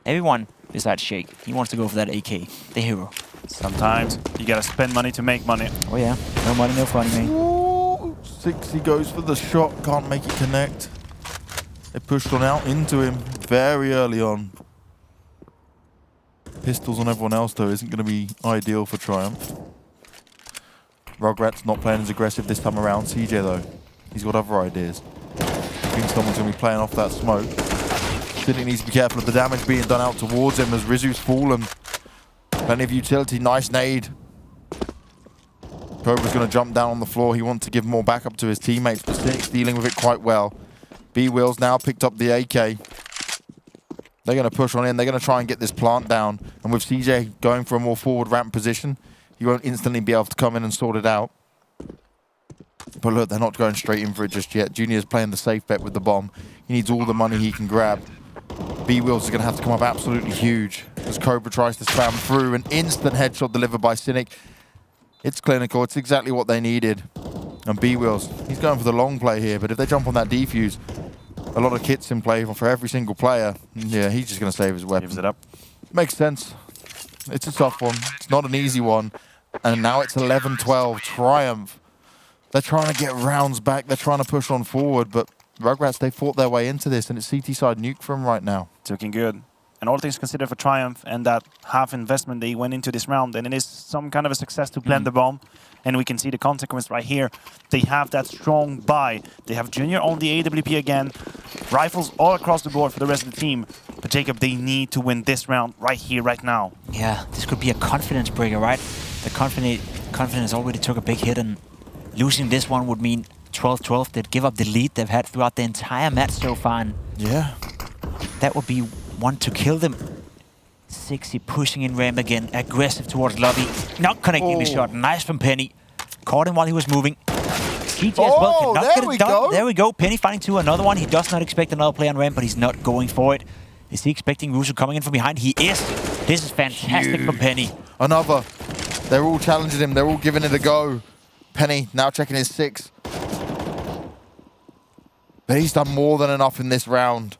Everyone besides Shake, he wants to go for that AK, the hero. Sometimes you gotta spend money to make money. Oh yeah, no money, no funny, mate. Ooh, 60 goes for the shot, can't make it connect. They pushed on out into him very early on. Pistols on everyone else, though, isn't going to be ideal for Triumph. Rugrats not playing as aggressive this time around. CJ, though, he's got other ideas. I think someone's going to be playing off that smoke. Cynic needs to be careful of the damage being done out towards him as Rizu's fallen. Plenty of utility, nice nade. Cobra's going to jump down on the floor. He wants to give more backup to his teammates, but Cynic's dealing with it quite well. B-Wheels now picked up the AK. They're going to push on in. They're going to try and get this plant down. And with CJ going for a more forward ramp position, he won't instantly be able to come in and sort it out. But look, they're not going straight in for it just yet. Junior's playing the safe bet with the bomb. He needs all the money he can grab. B-Wheels is going to have to come up absolutely huge as Cobra tries to spam through. An instant headshot delivered by Cynic. It's clinical. It's exactly what they needed. And B-Wheels, he's going for the long play here. But if they jump on that defuse, a lot of kits in play for every single player. Yeah, he's just going to save his weapon. Gives it up. Makes sense. It's a tough one. It's not an easy one. And now it's 11-12. Triumph. They're trying to get rounds back. They're trying to push on forward. But Rugrats, they fought their way into this. And it's CT side nuke for them right now. It's looking good. And all things considered for Triumph and that half investment they went into this round, and it is some kind of a success to plant the bomb. And we can see the consequence right here. They have that strong buy. They have Junior on the AWP again. Rifles all across the board for the rest of the team. But Jacob, they need to win this round right here, right now. Yeah, this could be a confidence breaker, right? The confidence already took a big hit, and losing this one would mean 12-12. They'd give up the lead they've had throughout the entire match so far. And Yeah. that would be one to kill them. 60 pushing in ramp again, aggressive towards lobby, not connecting the shot. Nice from Penny. Caught him while he was moving. CJ as well Oh, cannot there get we it done. go. There we go. Penny fighting to another one. He does not expect another play on ramp, but he's not going for it. Is he expecting Rusu coming in from behind? He is. This is fantastic from Penny. Another. They're all challenging him. They're all giving it a go. Penny now checking his 6. But he's done more than enough in this round.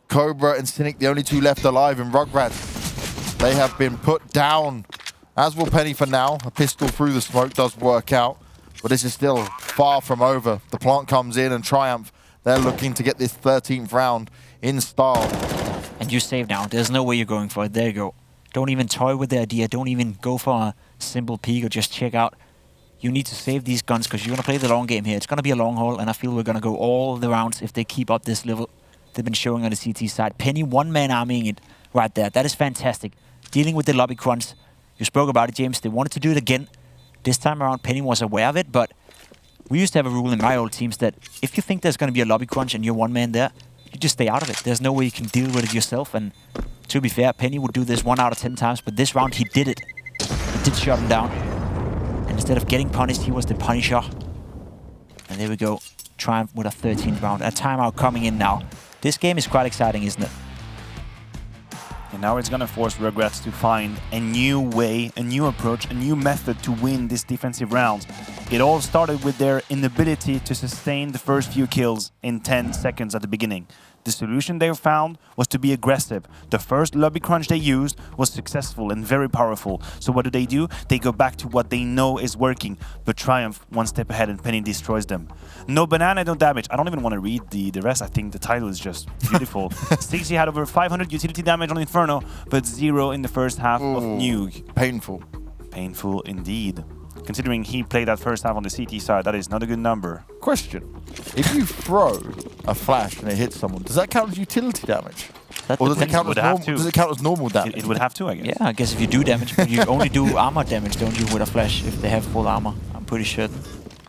Cobra and Cynic, the only 2 left alive, and Rugrats, they have been put down. As will Penny for now. A pistol through the smoke does work out, but this is still far from over. The plant comes in, and Triumph, they're looking to get this 13th round in style. And you save now. There's no way you're going for it. There you go. Don't even toy with the idea. Don't even go for a simple peek or just check out. You need to save these guns because you're going to play the long game here. It's going to be a long haul, and I feel we're going to go all the rounds if they keep up this level they've been showing on the CT side. Penny one-man arming it right there. That is fantastic. Dealing with the lobby crunch. You spoke about it, James. They wanted to do it again. This time around, Penny was aware of it, but we used to have a rule in my old teams that if you think there's going to be a lobby crunch and you're one man there, you just stay out of it. There's no way you can deal with it yourself. And to be fair, Penny would do this 1 out of 10 times, but this round he did it. He did shut him down. And instead of getting punished, he was the punisher. And there we go. Triumph with a 13th round. A timeout coming in now. This game is quite exciting, isn't it? And now it's going to force Rugrats to find a new way, a new approach, a new method to win this defensive round. It all started with their inability to sustain the first few kills in 10 seconds at the beginning. The solution they found was to be aggressive. The first lobby crunch they used was successful and very powerful. So what do? They go back to what they know is working. But Triumph one step ahead and Penny destroys them. No banana, no damage. I don't even want to read the rest. I think the title is just beautiful. Stixie had over 500 utility damage on Inferno, but 0 in the first half of Nuke. Painful. Painful indeed. Considering he played that first half on the CT side, that is not a good number. Question. If you throw a flash and it hits someone, does that count as utility damage? That Or does it, depends. count as Would have normal, to. does it count as normal damage? It would have to, I guess. Yeah, I guess if you do damage, but you only do armor damage, don't you, with a flash if they have full armor? I'm pretty sure.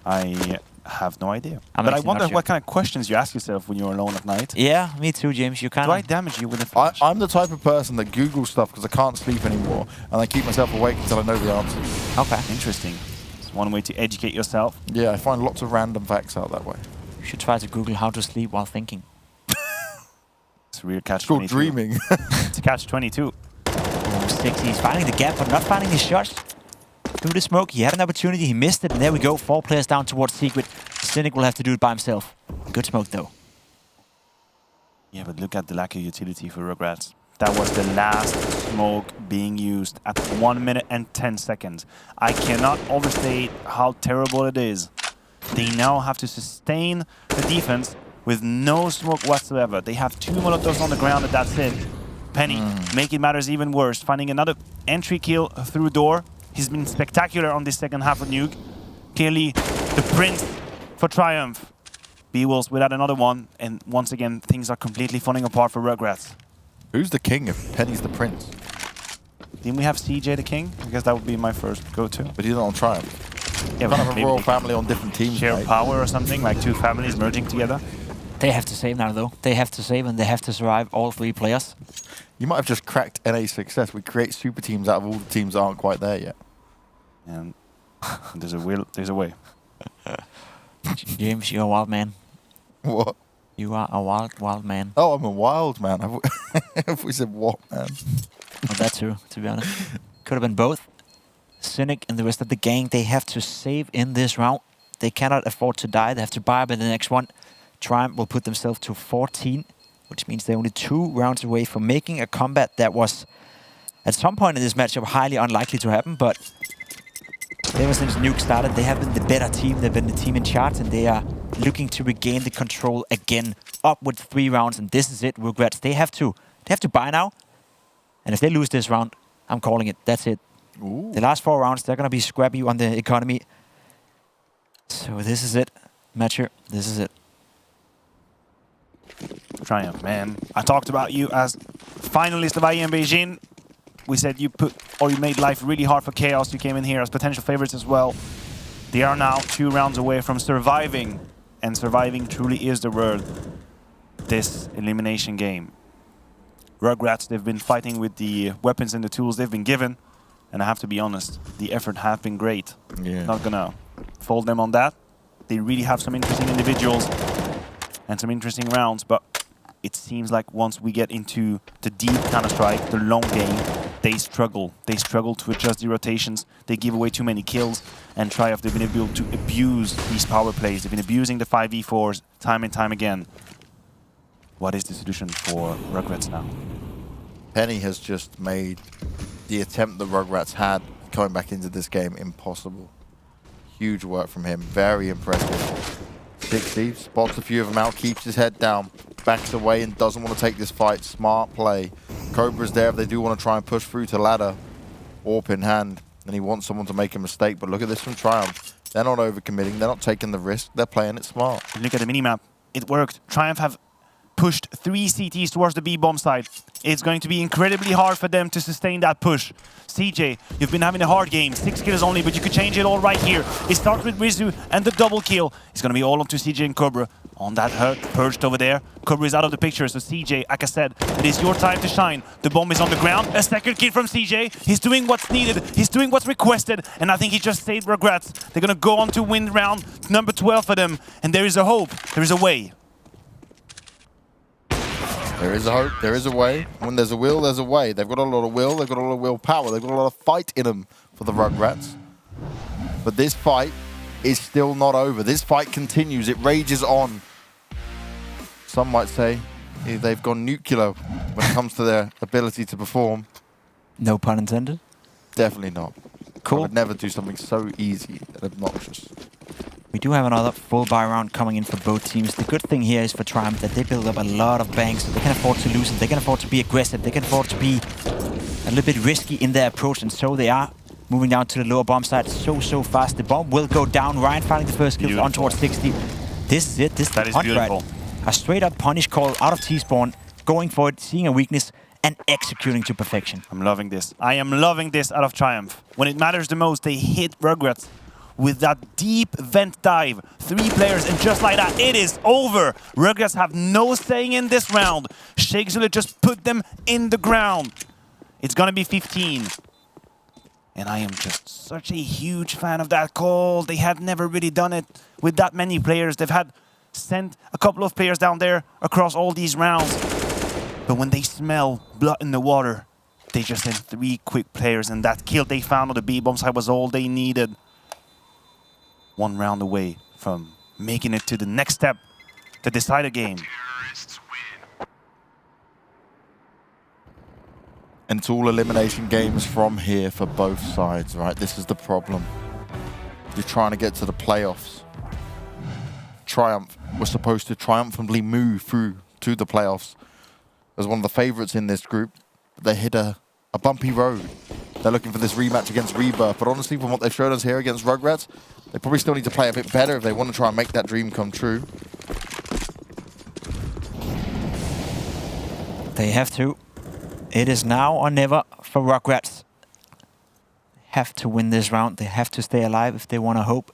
I have no idea. I'm But I actually wonder not sure. what kind of questions you ask yourself when you're alone at night. Yeah, me too, James. You kind Do I of... damage you with a flash? I'm the type of person that Googles stuff because I can't sleep anymore, and I keep myself awake until I know the answer. Okay. Interesting. It's one way to educate yourself. Yeah, I find lots of random facts out that way. You should try to Google how to sleep while thinking. It's a real catch. It's called 22. dreaming. It's a catch 22. Oh, Stixie, he's finding the gap, but not finding his shots. Through the smoke, he had an opportunity, he missed it, and there we go. 4 players down towards Secret. Cynic will have to do it by himself. Good smoke, though. Yeah, but look at the lack of utility for Rugrats. That was the last smoke being used at 1 minute and 10 seconds. I cannot overstate how terrible it is. They now have to sustain the defense with no smoke whatsoever. They have 2 Molotovs on the ground and that's it. Penny, making matters even worse, finding another entry kill through door. He's been spectacular on this second half of Nuke. Clearly the prince for Triumph. B-Wolves without another one, and once again things are completely falling apart for Rugrats. Who's the king if Penny's the prince? Didn't we have CJ the king? I guess that would be my first go-to. But he's not on Triumph. Yeah, Kind of a maybe royal they family on different teams. share mate. power or something, like 2 families merging together. They have to save now, though. They have to save, and they have to survive, all 3 players. You might have just cracked NA success. We create super teams out of all the teams that aren't quite there yet. And there's a will, there's a way. James, you're a wild man. What? You are a wild, wild man. Oh, I'm a wild man. Have we said what, man? Well, that too, to be honest. Could have been both. Cynic and the rest of the gang, they have to save in this round. They cannot afford to die. They have to buy up in the next one. Triumph will put themselves to 14, which means they're only 2 rounds away from making a comeback that was, at some point in this matchup, highly unlikely to happen. But ever since Nuke started, they have been the better team. They've been the team in charge, and they are looking to regain the control again. Up with 3 rounds, and this is it. Rugrats, they have to buy now. And if they lose this round, I'm calling it. That's it. Ooh. The last 4 rounds, they're going to be scrappy on the economy. So this is it. Matcher, this is it. Triumph, man. I talked about you as finalist of IEM Beijing. We said you made life really hard for Chaos. You came in here as potential favorites as well. They are now 2 rounds away from surviving. And surviving truly is the word. This elimination game. Rugrats, they've been fighting with the weapons and the tools they've been given. And I have to be honest, the effort have been great. Yeah. Not gonna fault them on that. They really have some interesting individuals and some interesting rounds, but it seems like once we get into the deep Counter-Strike, the long game, they struggle. They struggle to adjust the rotations. They give away too many kills, and Triumph, they've been able to abuse these power plays. They've been abusing the 5v4s time and time again. What is the solution for Rugrats now? Penny has just made the attempt that Rugrats had coming back into this game impossible. Huge work from him. Very impressive. 60, spots a few of them out, keeps his head down, backs away and doesn't want to take this fight. Smart play. Cobra's there if they do want to try and push through to ladder. AWP in hand. And he wants someone to make a mistake. But look at this from Triumph. They're not overcommitting. They're not taking the risk. They're playing it smart. Look at the minimap. It worked. Triumph have pushed 3 CTs towards the B bomb side. It's going to be incredibly hard for them to sustain that push. CJ, you've been having a hard game, 6 kills only, but you could change it all right here. It starts with Rizu and the double kill. It's going to be all up to CJ and Cobra. On that hurt, perched over there. Cobra is out of the picture, so CJ, like I said, it is your time to shine. The bomb is on the ground. A second kill from CJ. He's doing what's needed. He's doing what's requested. And I think he just saved Rugrats. They're going to go on to win round number 12 for them. And there is a hope. There is a way. There is a hope, there is a way. When there's a will, there's a way. They've got a lot of will, they've got a lot of willpower, they've got a lot of fight in them for the Rugrats. But this fight is still not over. This fight continues, it rages on. Some might say they've gone nuclear when it comes to their ability to perform. No pun intended. Definitely not. Cool. I would never do something so easy and obnoxious. We do have another full buy round coming in for both teams. The good thing here is for Triumph that they build up a lot of banks. They can afford to lose it. They can afford to be aggressive. They can afford to be a little bit risky in their approach. And so they are moving down to the lower bomb side so fast. The bomb will go down. Ryan finding the first kill on towards 60. This is it. This That is is the hunt beautiful. right. A straight up punish call out of T-spawn. Going for it, seeing a weakness and executing to perfection. I'm loving this. I am loving this out of Triumph. When it matters the most, they hit Rugrats with that deep vent dive. 3 players, and just like that, it is over. Rugrats have no saying in this round. Shakespeare just put them in the ground. It's gonna be 15. And I am just such a huge fan of that call. They have never really done it with that many players. They've had sent a couple of players down there across all these rounds. But when they smell blood in the water, they just sent 3 quick players, and that kill they found on the B bomb side was all they needed. 1 round away from making it to the next step to decide a game. And it's all elimination games from here for both sides, right? This is the problem. You're trying to get to the playoffs. Triumph was supposed to triumphantly move through to the playoffs as one of the favorites in this group. But they hit a bumpy road. They're looking for this rematch against Rebirth. But honestly, from what they've shown us here against Rugrats, they probably still need to play a bit better if they want to try and make that dream come true. They have to. It is now or never for Rugrats. They have to win this round. They have to stay alive if they want to hope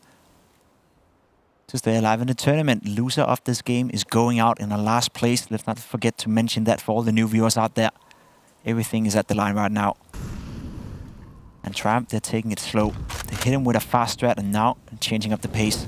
to stay alive in the tournament. Loser of this game is going out in the last place. Let's not forget to mention that for all the new viewers out there. Everything is at the line right now. And Triumph, they're taking it slow. They hit him with a fast strat and now changing up the pace.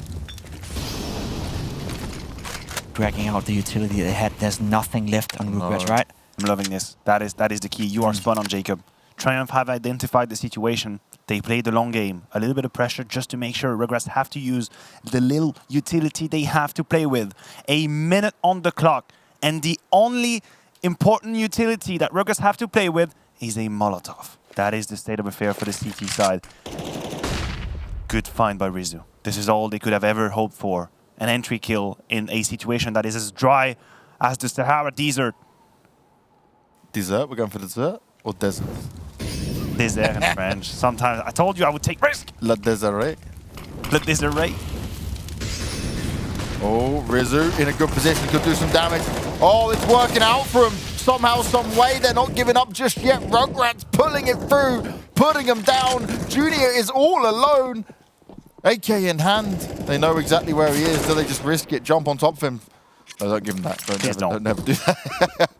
Dragging out the utility they had. There's nothing left on Rugrats, right? I'm loving this. That is the key. You are spot on, Jacob. Triumph have identified the situation. They play the long game. A little bit of pressure just to make sure Rugrats have to use the little utility they have to play with. A minute on the clock. And the only important utility that Rugrats have to play with is a Molotov. That is the state of affair for the CT side. Good find by Rizu. This is all they could have ever hoped for. An entry kill in a situation that is as dry as the Sahara Desert. Dessert? We're going for dessert? Or desert? Dessert in French. Sometimes I told you I would take risk. La Deseret. Le dessert. Oh, Rizu in a good position, could do some damage. Oh, it's working out for him. Somehow, some way, they're not giving up just yet. Rugrats pulling it through, putting him down. Junior is all alone. AK in hand. They know exactly where he is. Do they just risk it, jump on top of him? No, don't give him that. Don't never do that.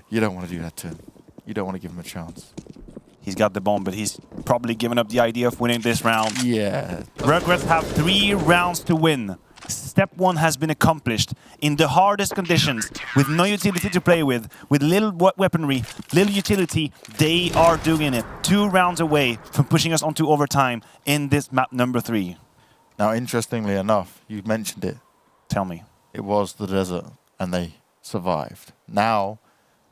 You don't want to do that to him. You don't want to give him a chance. He's got the bomb, but he's probably given up the idea of winning this round. Yeah. Rugrats have 3 rounds to win. Step 1 has been accomplished in the hardest conditions, with no utility to play with little weaponry, little utility. They are doing it. 2 rounds away from pushing us onto overtime in this map number 3. Now, interestingly enough, you mentioned it. Tell me. It was the desert, and they survived. Now,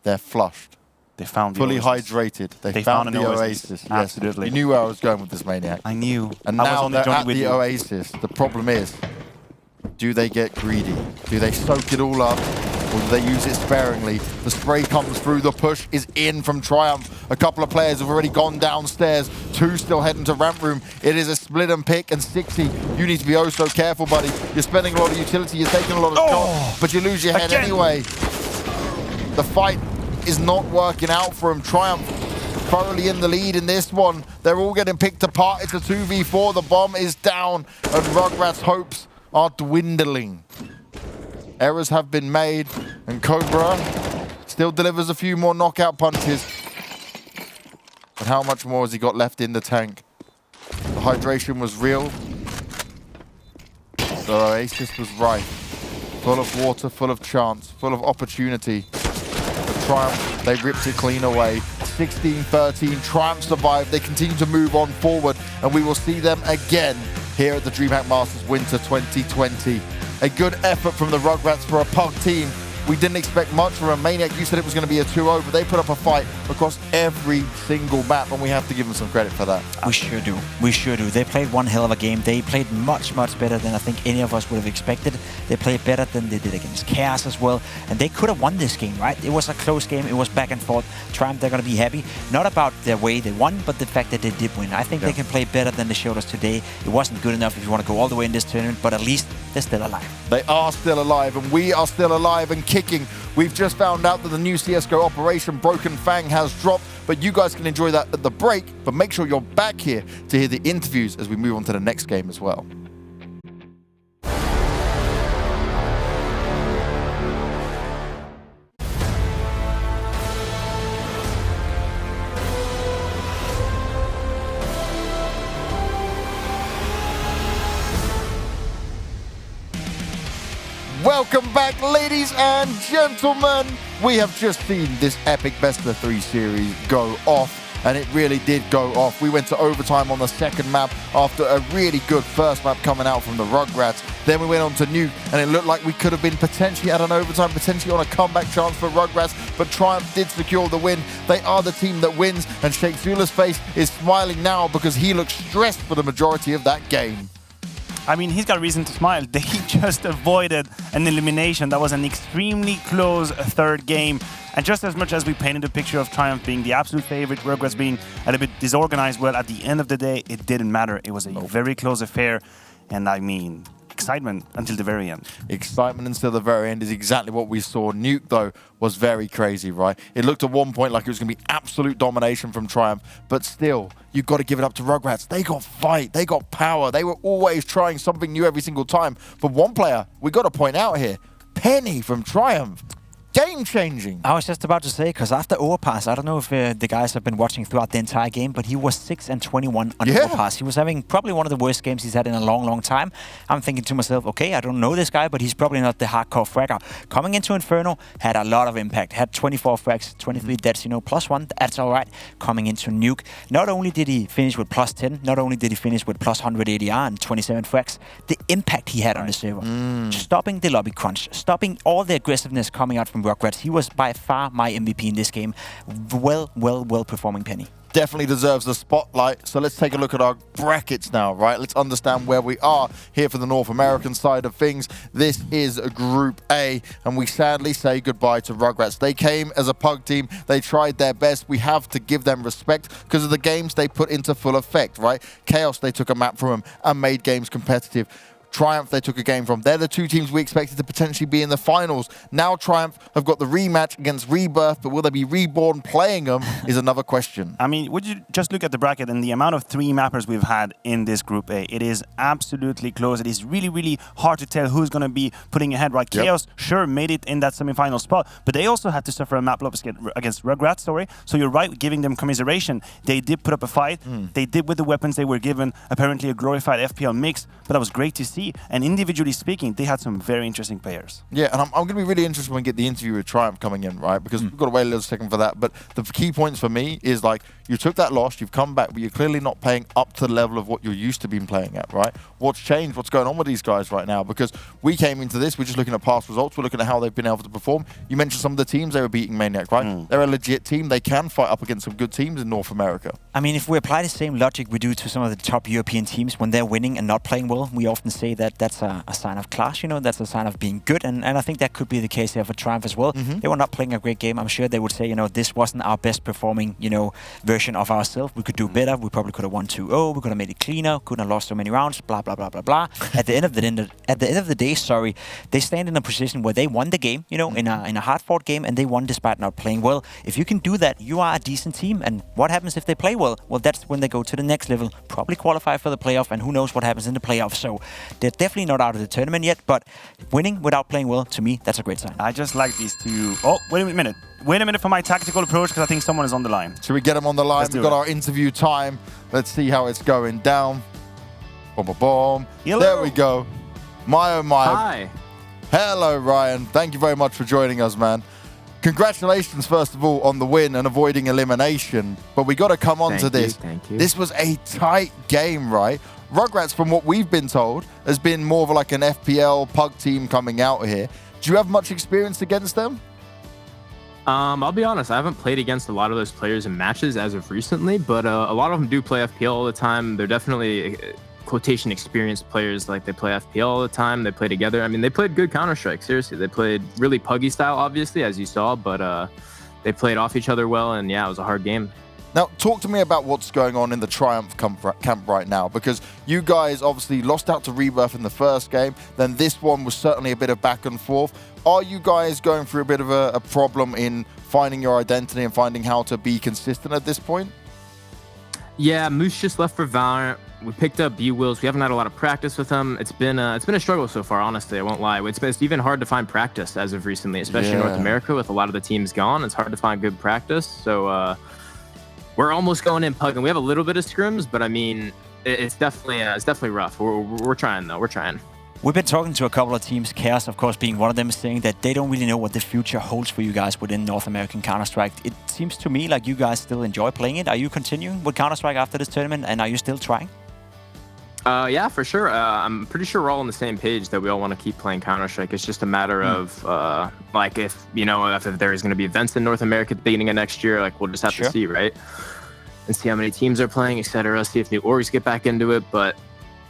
they're flushed. They found the Fully oasis. hydrated. They found found an the oasis. oasis. Yes. Absolutely. You knew where I was going with this, Maniac. I knew. And I was now only they're joining at with the you. oasis. The problem is, do they get greedy? Do they soak it all up? Or do they use it sparingly? The spray comes through. The push is in from Triumph. A couple of players have already gone downstairs. 2 still heading to ramp room. It is a split and pick. And 60, you need to be oh so careful, buddy. You're spending a lot of utility. You're taking a lot of shots, but you lose your head Again. anyway. The fight is not working out for him. Triumph thoroughly in the lead in this one. They're all getting picked apart. It's a 2v4. The bomb is down, and Rugrats' hopes are dwindling. Errors have been made, and Cobra still delivers a few more knockout punches. But how much more has he got left in the tank? The hydration was real. The oasis was right. Full of water, full of chance, full of opportunity. Triumph, they ripped it clean away. 16-13, Triumph survived. They continue to move on forward, and we will see them again here at the DreamHack Masters Winter 2020. A good effort from the Rugrats for a pug team. We didn't expect much from a Maniac. You said it was going to be a 2-0, but they put up a fight across every single map, and we have to give them some credit for that. We sure do. We sure do. They played one hell of a game. They played much, much better than I think any of us would have expected. They played better than they did against Chaos as well. And they could have won this game, right? It was a close game. It was back and forth. Triumph, they're going to be happy. Not about the way they won, but the fact that they did win. I think they can play better than they showed us today. It wasn't good enough if you want to go all the way in this tournament, but at least they're still alive. They are still alive, and we are still alive and kicking. We've just found out that the new CSGO Operation Broken Fang has dropped, but you guys can enjoy that at the break. But make sure you're back here to hear the interviews as we move on to the next game as well. Welcome back, ladies and gentlemen. We have just seen this epic best of 3 series go off, and it really did go off. We went to overtime on the second map after a really good first map coming out from the Rugrats. Then we went on to Nuke, and it looked like we could have been potentially at an overtime, potentially on a comeback chance for Rugrats, but Triumph did secure the win. They are the team that wins, and Sheikh Zula's face is smiling now because he looked stressed for the majority of that game. I mean, he's got reason to smile. They just avoided an elimination. That was an extremely close 3rd game. And just as much as we painted a picture of Triumph being the absolute favorite, Rugrats being a little bit disorganized, well, at the end of the day, it didn't matter. It was a very close affair. And I mean, excitement until the very end. Excitement until the very end is exactly what we saw. Nuke, though, was very crazy, right? It looked at one point like it was going to be absolute domination from Triumph, but still, you've got to give it up to Rugrats. They got fight, they got power, they were always trying something new every single time. But one player we got to point out here, Penny from Triumph. Game-changing. I was just about to say, because after Overpass, I don't know if the guys have been watching throughout the entire game, but he was 6-21 on Overpass. He was having probably one of the worst games he's had in a long, long time. I'm thinking to myself, okay, I don't know this guy, but he's probably not the hardcore fragger. Coming into Inferno, had a lot of impact. Had 24 frags, 23 deaths, +1, that's all right. Coming into Nuke, not only did he finish with +10, not only did he finish with +100 ADR and 27 frags, the impact he had on the server. Stopping the lobby crunch, stopping all the aggressiveness coming out from Rugrats. He was by far my MVP in this game. Well performing Penny. Definitely deserves the spotlight. So let's take a look at our brackets now, right? Let's understand where we are here for the North American side of things. This is Group A, and we sadly say goodbye to Rugrats. They came as a pug team. They tried their best. We have to give them respect because of the games they put into full effect, right? Chaos, they took a map from them and made games competitive. Triumph they took a game from. They're the two teams we expected to potentially be in the finals. Now Triumph have got the rematch against Rebirth, but will they be reborn playing them is another question. I mean, would you just look at the bracket and the amount of 3 mappers we've had in this Group A? It is absolutely close. It is really, really hard to tell who's going to be putting ahead, right? Yep. Chaos, sure, made it in that semi-final spot, but they also had to suffer a map loss against Rugrats, sorry. So you're right, giving them commiseration. They did put up a fight. They did with the weapons they were given, apparently a glorified FPL mix, but that was great to see. And individually speaking, they had some very interesting players. Yeah, and I'm going to be really interested when we get the interview with Triumph coming in, right? Because we've got to wait a little second for that. But the key points for me is like, you took that loss, you've come back, but you're clearly not playing up to the level of what you're used to being playing at, right? What's changed? What's going on with these guys right now? Because we came into this, we're just looking at past results, we're looking at how they've been able to perform. You mentioned some of the teams they were beating Maniac, right? They're a legit team. They can fight up against some good teams in North America. I mean, if we apply the same logic we do to some of the top European teams when they're winning and not playing well, we often say that that's a sign of class, you know, that's a sign of being good. And I think that could be the case here for Triumph as well. They were not playing a great game. I'm sure they would say, you know, this wasn't our best performing, you know, version of ourselves. We could do better. We probably could have won 2-0. We could have made it cleaner. Couldn't have lost so many rounds. Blah, blah, blah, blah, blah. At the end of the day, sorry, they stand in a position where they won the game, you know, in a hard-fought game, and they won despite not playing well. If you can do that, you are a decent team. And what happens if they play well? Well, that's when they go to the next level, probably qualify for the playoff, and who knows what happens in the playoff. So they're definitely not out of the tournament yet, but winning without playing well, to me, that's a great sign. I just like these two. Oh, wait a minute. Wait a minute for my tactical approach, because I think someone is on the line. Should we get them on the line? Let's do We've got it. our interview time. Let's see how it's going down. Boom, boom, boom. Hello. There we go. My oh my. Hi. Hello, Ryan. Thank you very much for joining us, man. Congratulations, first of all, on the win and avoiding elimination. But we got to come on to this. Thank you. This was a tight game, right? Rugrats, from what we've been told, has been more of like an FPL pug team coming out here. Do you have much experience against them? I'll be honest, I haven't played against a lot of those players in matches as of recently, but a lot of them do play FPL all the time. They're definitely quotation experienced players. Like, they play FPL all the time. They play together. I mean, they played good Counter-Strike. Seriously, they played really puggy style, obviously, as you saw, but they played off each other well, and yeah, it was a hard game. Now, talk to me about what's going on in the Triumph camp right now, because you guys obviously lost out to Rebirth in the first game. Then this one was certainly a bit of back and forth. Are you guys going through a bit of a problem in finding your identity and finding how to be consistent at this point? Yeah, Moose just left for Valorant. We picked up B-Wills. We haven't had a lot of practice with him. It's been a struggle so far, honestly. I won't lie. It's even hard to find practice as of recently, especially in North America with a lot of the teams gone. It's hard to find good practice. So we're almost going in pug, and we have a little bit of scrims, but I mean, it's definitely rough. We're trying though. We're trying. We've been talking to a couple of teams, Chaos, of course, being one of them, saying that they don't really know what the future holds for you guys within North American Counter-Strike. It seems to me like you guys still enjoy playing it. Are you continuing with Counter-Strike after this tournament, and are you still trying? Yeah, for sure. I'm pretty sure we're all on the same page that we all want to keep playing Counter-Strike. It's just a matter of, like, if there is going to be events in North America at the beginning of next year, like, we'll just have to see, right? And see how many teams are playing, etc. See if new orgs get back into it. But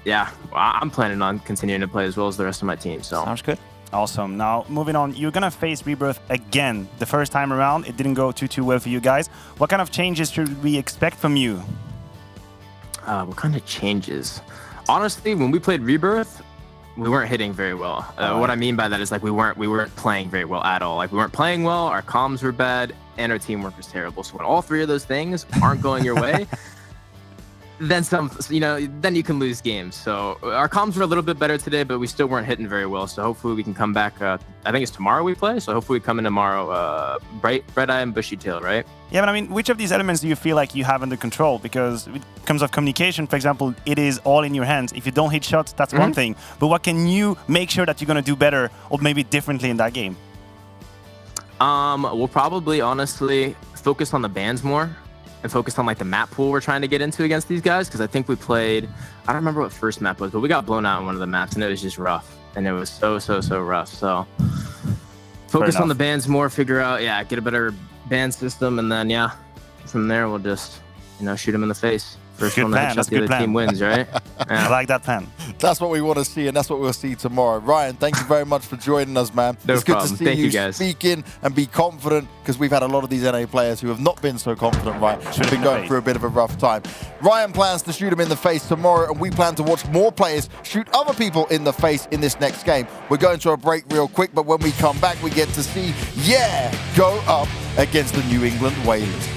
yeah, I'm planning on continuing to play as well as the rest of my team. So Sounds good. Awesome. Now, moving on, you're going to face Rebirth again. The first time around, it didn't go too well for you guys. What kind of changes should we expect from you? What kind of changes? Honestly, when we played Rebirth, we weren't hitting very well. What I mean by that is, like, we weren't playing very well at all. Like, we weren't playing well, our comms were bad, and our teamwork was terrible. So when all three of those things aren't going your way, then you can lose games. So our comms were a little bit better today, but we still weren't hitting very well. So hopefully we can come back. I think it's tomorrow we play. So hopefully we come in tomorrow, Bright Eye and Bushy Tail, right? Yeah, but I mean, which of these elements do you feel like you have under control? Because in terms of communication, for example, it is all in your hands. If you don't hit shots, that's one thing. But what can you make sure that you're going to do better or maybe differently in that game? We'll probably honestly focus on the bans more and focus on, like, the map pool we're trying to get into against these guys. Because I think we played, I don't remember what first map was, but we got blown out on one of the maps and it was just rough. And it was so rough. So focus on the bans more, figure out, get a better ban system. And then, from there, we'll just, shoot them in the face. First Good one to plan, headshot that's the good other plan. team wins, right? I Yeah. like that plan. That's what we want to see, and that's what we'll see tomorrow. Ryan, thank you very much for joining us, man. No it's good problem. to see Thank you you, guys. speaking and be confident, because we've had a lot of these NA players who have not been so confident, right? Have been going through a bit of a rough time. Ryan plans to shoot him in the face tomorrow, and we plan to watch more players shoot other people in the face in this next game. We're going to a break real quick, but when we come back, we get to see, go up against the New England Whalers.